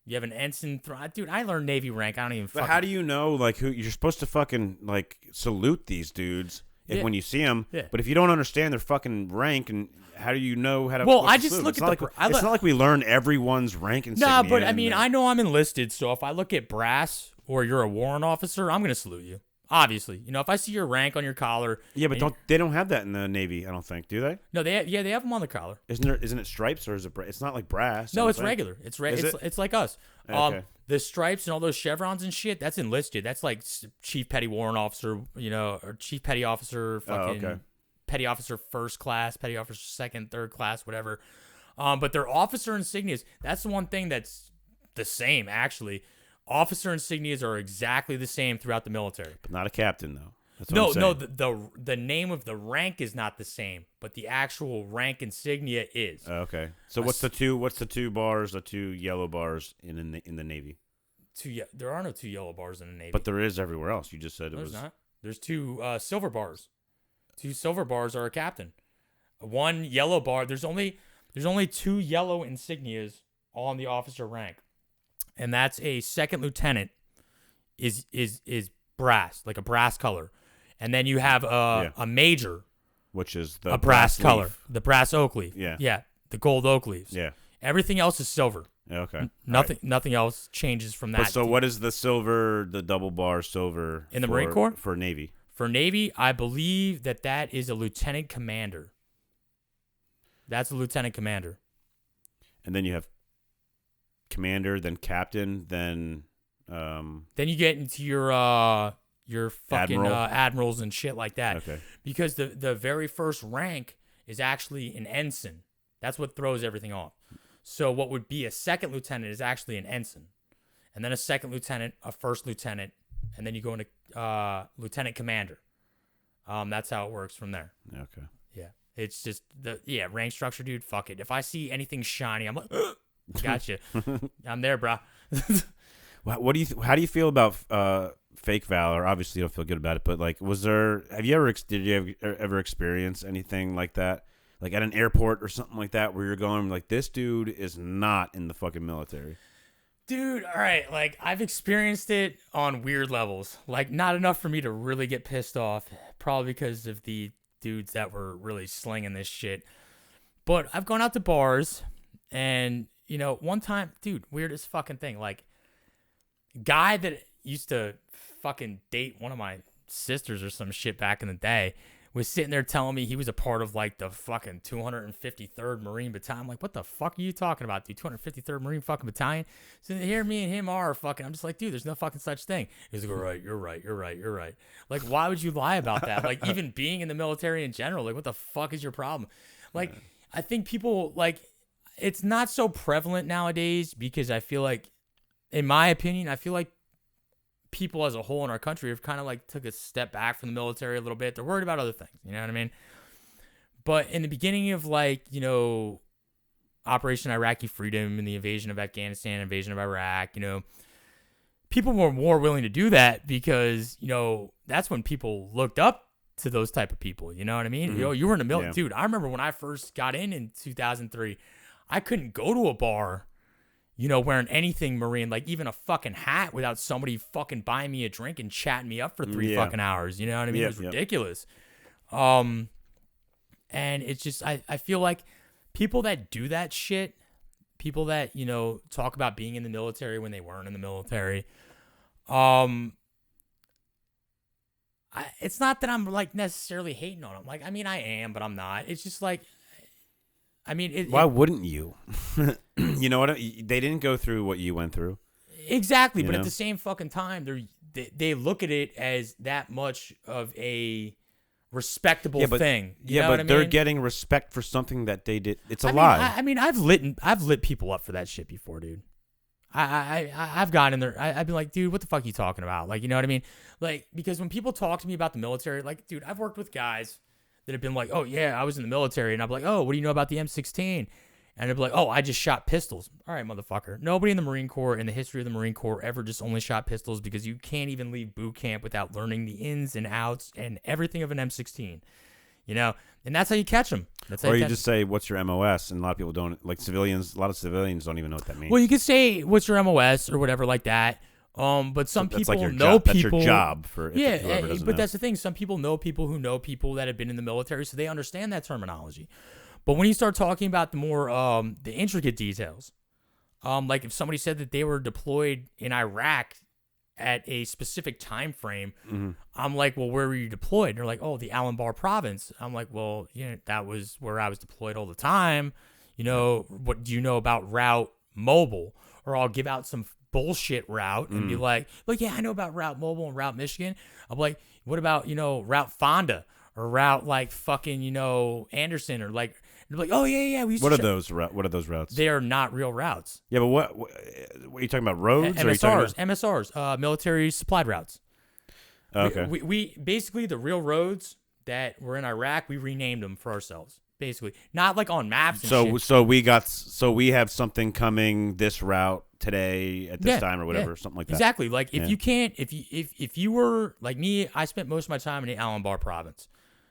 You have an ensign. Dude, I learned Navy rank. I don't even. But how do you know, like, who you're supposed to fucking like salute these dudes when you see them? Yeah. But if you don't understand their fucking rank, and how do you know how to? Well, I to just salute? look It's at not the. like, it's not like we learn everyone's rank and. Nah, but I mean, I know I'm enlisted, so if I look at brass or you're a warrant officer, I'm gonna salute you. Obviously, you know, if I see your rank on your collar. Yeah, but they don't have that in the Navy? I don't think. Do they? No, they have them on the collar. Isn't it stripes or is it? It's not like brass. No, it's regular. It's like us. Okay. The stripes and all those chevrons and shit, that's enlisted. That's like chief petty warrant officer, you know, or chief petty officer, fucking petty officer first class, petty officer second, third class, whatever. But their officer insignias, that's the one thing that's the same, actually. Officer insignias are exactly the same throughout the military. But not a captain, though. That's what No, I'm saying. the name of the rank is not the same, but the actual rank insignia is. Okay. So what's the two bars, the two yellow bars in the Navy? There are no two yellow bars in the Navy. But there is everywhere else. You just said There's not. There's two silver bars. Two silver bars are a captain. One yellow bar. There's only two yellow insignias on the officer rank, and that's a second lieutenant is brass, like a brass color, and then you have a major, which is a brass color, leaf. the brass oak leaf. Yeah, the gold oak leaves. Yeah. Everything else is silver. Okay. Nothing else changes from that. But so what is the silver, the double bar silver in the Marine Corps for Navy? For Navy, I believe that is a lieutenant commander. That's a lieutenant commander. And then you have commander, then captain, then you get into your fucking admirals and shit like that. Okay. Because the very first rank is actually an ensign. That's what throws everything off. So what would be a second lieutenant is actually an ensign. And then a second lieutenant, a first lieutenant, and then you go into lieutenant commander. That's how it works from there. Okay. Yeah. It's just rank structure, dude. Fuck it. If I see anything shiny, I'm like, gotcha. I'm there, bro. How do you feel about fake valor? Obviously, you don't feel good about it, but like, did you ever experience anything like that? Like at an airport or something like that, where you're going like, this dude is not in the fucking military. Dude, all right, like I've experienced it on weird levels. Like not enough for me to really get pissed off, probably because of the dudes that were really slinging this shit. But I've gone out to bars, and you know, one time, dude, weirdest fucking thing. Like, guy that used to fucking date one of my sisters or some shit back in the day was sitting there telling me he was a part of like the fucking 253rd Marine Battalion. I'm like, what the fuck are you talking about, dude? 253rd Marine fucking Battalion? So here me and him are fucking, I'm just like, dude, there's no fucking such thing. He's like, all right, you're right. Like, why would you lie about that? Like, even being in the military in general, like, what the fuck is your problem? Like, I think people, like, it's not so prevalent nowadays because I feel like, in my opinion, I feel like people as a whole in our country have kind of like took a step back from the military a little bit. They're worried about other things. You know what I mean? But in the beginning of like, you know, Operation Iraqi Freedom and the invasion of Afghanistan, invasion of Iraq, you know, people were more willing to do that because, you know, that's when people looked up to those type of people. You know what I mean? You were in the military. Yeah. Dude, I remember when I first got in 2003, I couldn't go to a bar, wearing anything Marine, like even a fucking hat, without somebody fucking buying me a drink and chatting me up for 3 fucking hours. You know what I mean? It was ridiculous. And it's just, I feel like people that do that shit, people that, talk about being in the military when they weren't in the military, it's not that I'm like necessarily hating on them. Like, I mean, I am, but I'm not. It's just like, I mean, why wouldn't you? You know what? They didn't go through what you went through. Exactly, but at the same fucking time, they look at it as that much of a respectable thing. You know what I mean? They're getting respect for something that they did. It's a lie. I mean, I've lit people up for that shit before, dude. I've gotten in there. I've been like, dude, what the fuck are you talking about? Like, you know what I mean? Like, because when people talk to me about the military, like, dude, I've worked with guys that have been like, oh yeah, I was in the military, and I'm like, oh, what do you know about the M16? And they'd be like, oh, I just shot pistols. All right, motherfucker. Nobody in the Marine Corps, in the history of the Marine Corps, ever just only shot pistols, because you can't even leave boot camp without learning the ins and outs and everything of an M16. And that's how you catch them. That's how or you catch just say, what's your MOS? And a lot of people don't, like civilians, a lot of civilians don't even know what that means. Well, you could say, what's your MOS or whatever like that. But some people like know job. people. That's your job for Yeah, doesn't but know. that's the thing. Some people know people who know people that have been in the military, so they understand that terminology. But when you start talking about the more the intricate details, like if somebody said that they were deployed in Iraq at a specific time frame, I'm like, well, where were you deployed? And they're like, oh, the Al-Anbar province. I'm like, well, that was where I was deployed all the time. What do you know about Route Mobile? Or I'll give out some bullshit route and be like, yeah, I know about Route Mobile and Route Michigan. I'm like, what about, Route Fonda or Route like fucking, Anderson, or like, they're like, oh yeah, we used What to are those routes? They are not real routes. Yeah, but what are you talking about? Roads? Or are you MSRs, talking MSRs, military supplied routes. Okay. We basically, the real roads that were in Iraq, we renamed them for ourselves. Basically, not like on maps. And shit. So we have something coming this route today at this time or whatever, something like that. Exactly. Like if you were like me, I spent most of my time in the Al-Anbar province.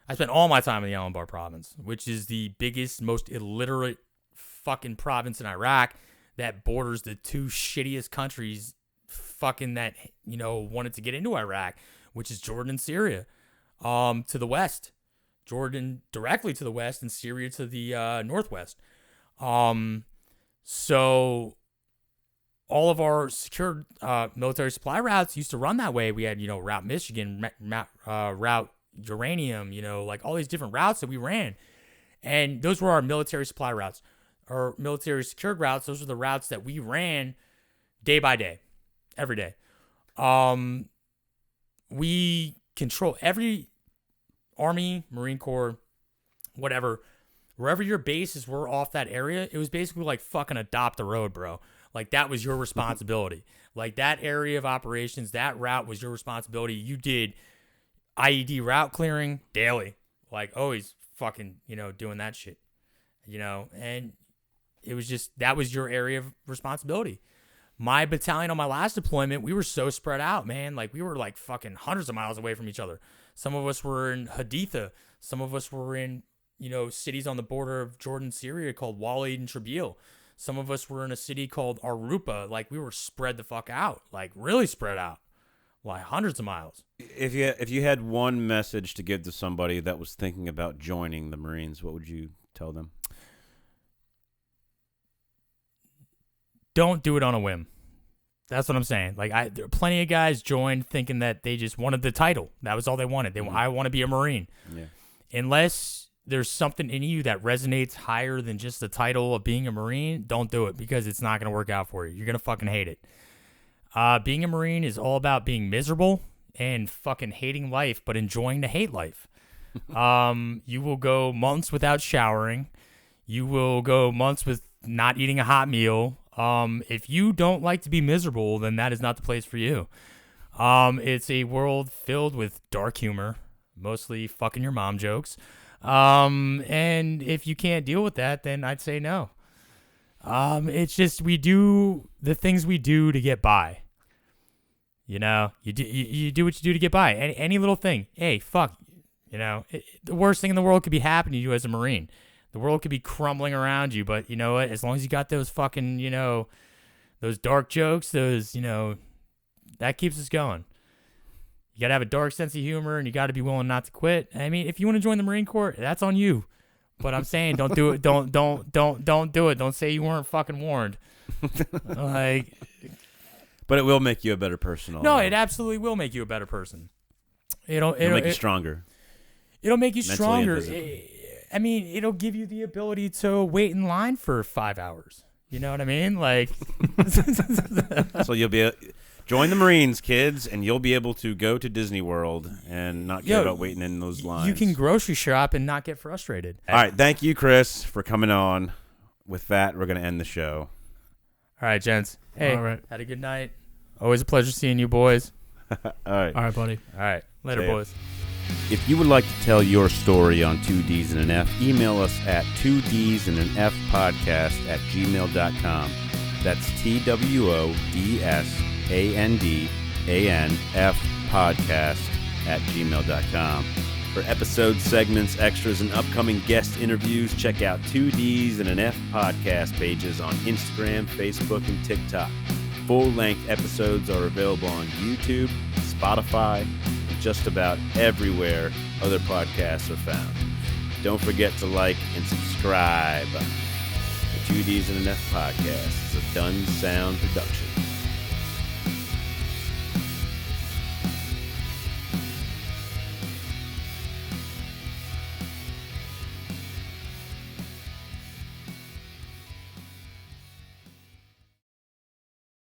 I spent all my time in the Al-Anbar province, which is the biggest, most illiterate fucking province in Iraq that borders the two shittiest countries fucking that, wanted to get into Iraq, which is Jordan and Syria, to the west. Jordan directly to the west and Syria to the northwest. So all of our secured military supply routes used to run that way. We had, Route Michigan, Route Uranium, like all these different routes that we ran. And those were our military supply routes. Our military secured routes, those are the routes that we ran day by day, every day. We control every Army, Marine Corps, whatever, wherever your bases were off that area, it was basically like fucking adopt the road, bro. Like that was your responsibility. Like that area of operations, that route was your responsibility. You did IED route clearing daily, like always fucking, doing that shit, and it was just, that was your area of responsibility. My battalion on my last deployment, we were so spread out, man. Like we were like fucking hundreds of miles away from each other. Some of us were in Haditha. Some of us were in, cities on the border of Jordan, Syria called Walid and Tribbil. Some of us were in a city called Arupa. Like we were spread the fuck out, like really spread out, like hundreds of miles. If you had one message to give to somebody that was thinking about joining the Marines, what would you tell them? Don't do it on a whim. That's what I'm saying. Like there are plenty of guys joined thinking that they just wanted the title. That was all they wanted. I want to be a Marine. Yeah. Unless there's something in you that resonates higher than just the title of being a Marine, don't do it, because it's not going to work out for you. You're going to fucking hate it. Being a Marine is all about being miserable and fucking hating life, but enjoying to hate life. You will go months without showering. You will go months with not eating a hot meal. If you don't like to be miserable, then that is not the place for you. It's a world filled with dark humor, mostly fucking your mom jokes. And if you can't deal with that, then I'd say no. It's just, we do the things we do to get by. You do what you do to get by. Any little thing. Hey, fuck. You know, the worst thing in the world could be happening to you as a Marine. The world could be crumbling around you, but you know what? As long as you got those fucking, you know, those dark jokes, those, you know, that keeps us going. You got to have a dark sense of humor, and you got to be willing not to quit. I mean, if you want to join the Marine Corps, that's on you. But I'm saying, don't do it. Don't do it. Don't say you weren't fucking warned. Like, but it will make you a better person. No, it absolutely will make you a better person. It'll make you stronger. It'll make you mentally stronger. I mean, it'll give you the ability to wait in line for 5 hours. You know what I mean? Like, so you'll be join the Marines, kids, and you'll be able to go to Disney World and not care about waiting in those lines. You can grocery shop and not get frustrated. All right, thank you, Chris, for coming on. With that, we're gonna end the show. All right, gents. Hey, all right. Had a good night. Always a pleasure seeing you, boys. All right, buddy. All right, later, boys. If you would like to tell your story on 2Ds and an F, email us at 2dsandanfpodcast@gmail.com. That's TWODSANDANF For episode segments, extras, and upcoming guest interviews, check out 2Ds and an F podcast pages on Instagram, Facebook, and TikTok. Full-length episodes are available on YouTube, Spotify, and just about everywhere other podcasts are found. Don't forget to like and subscribe. The 2Ds and an F podcast is a Done Sound production.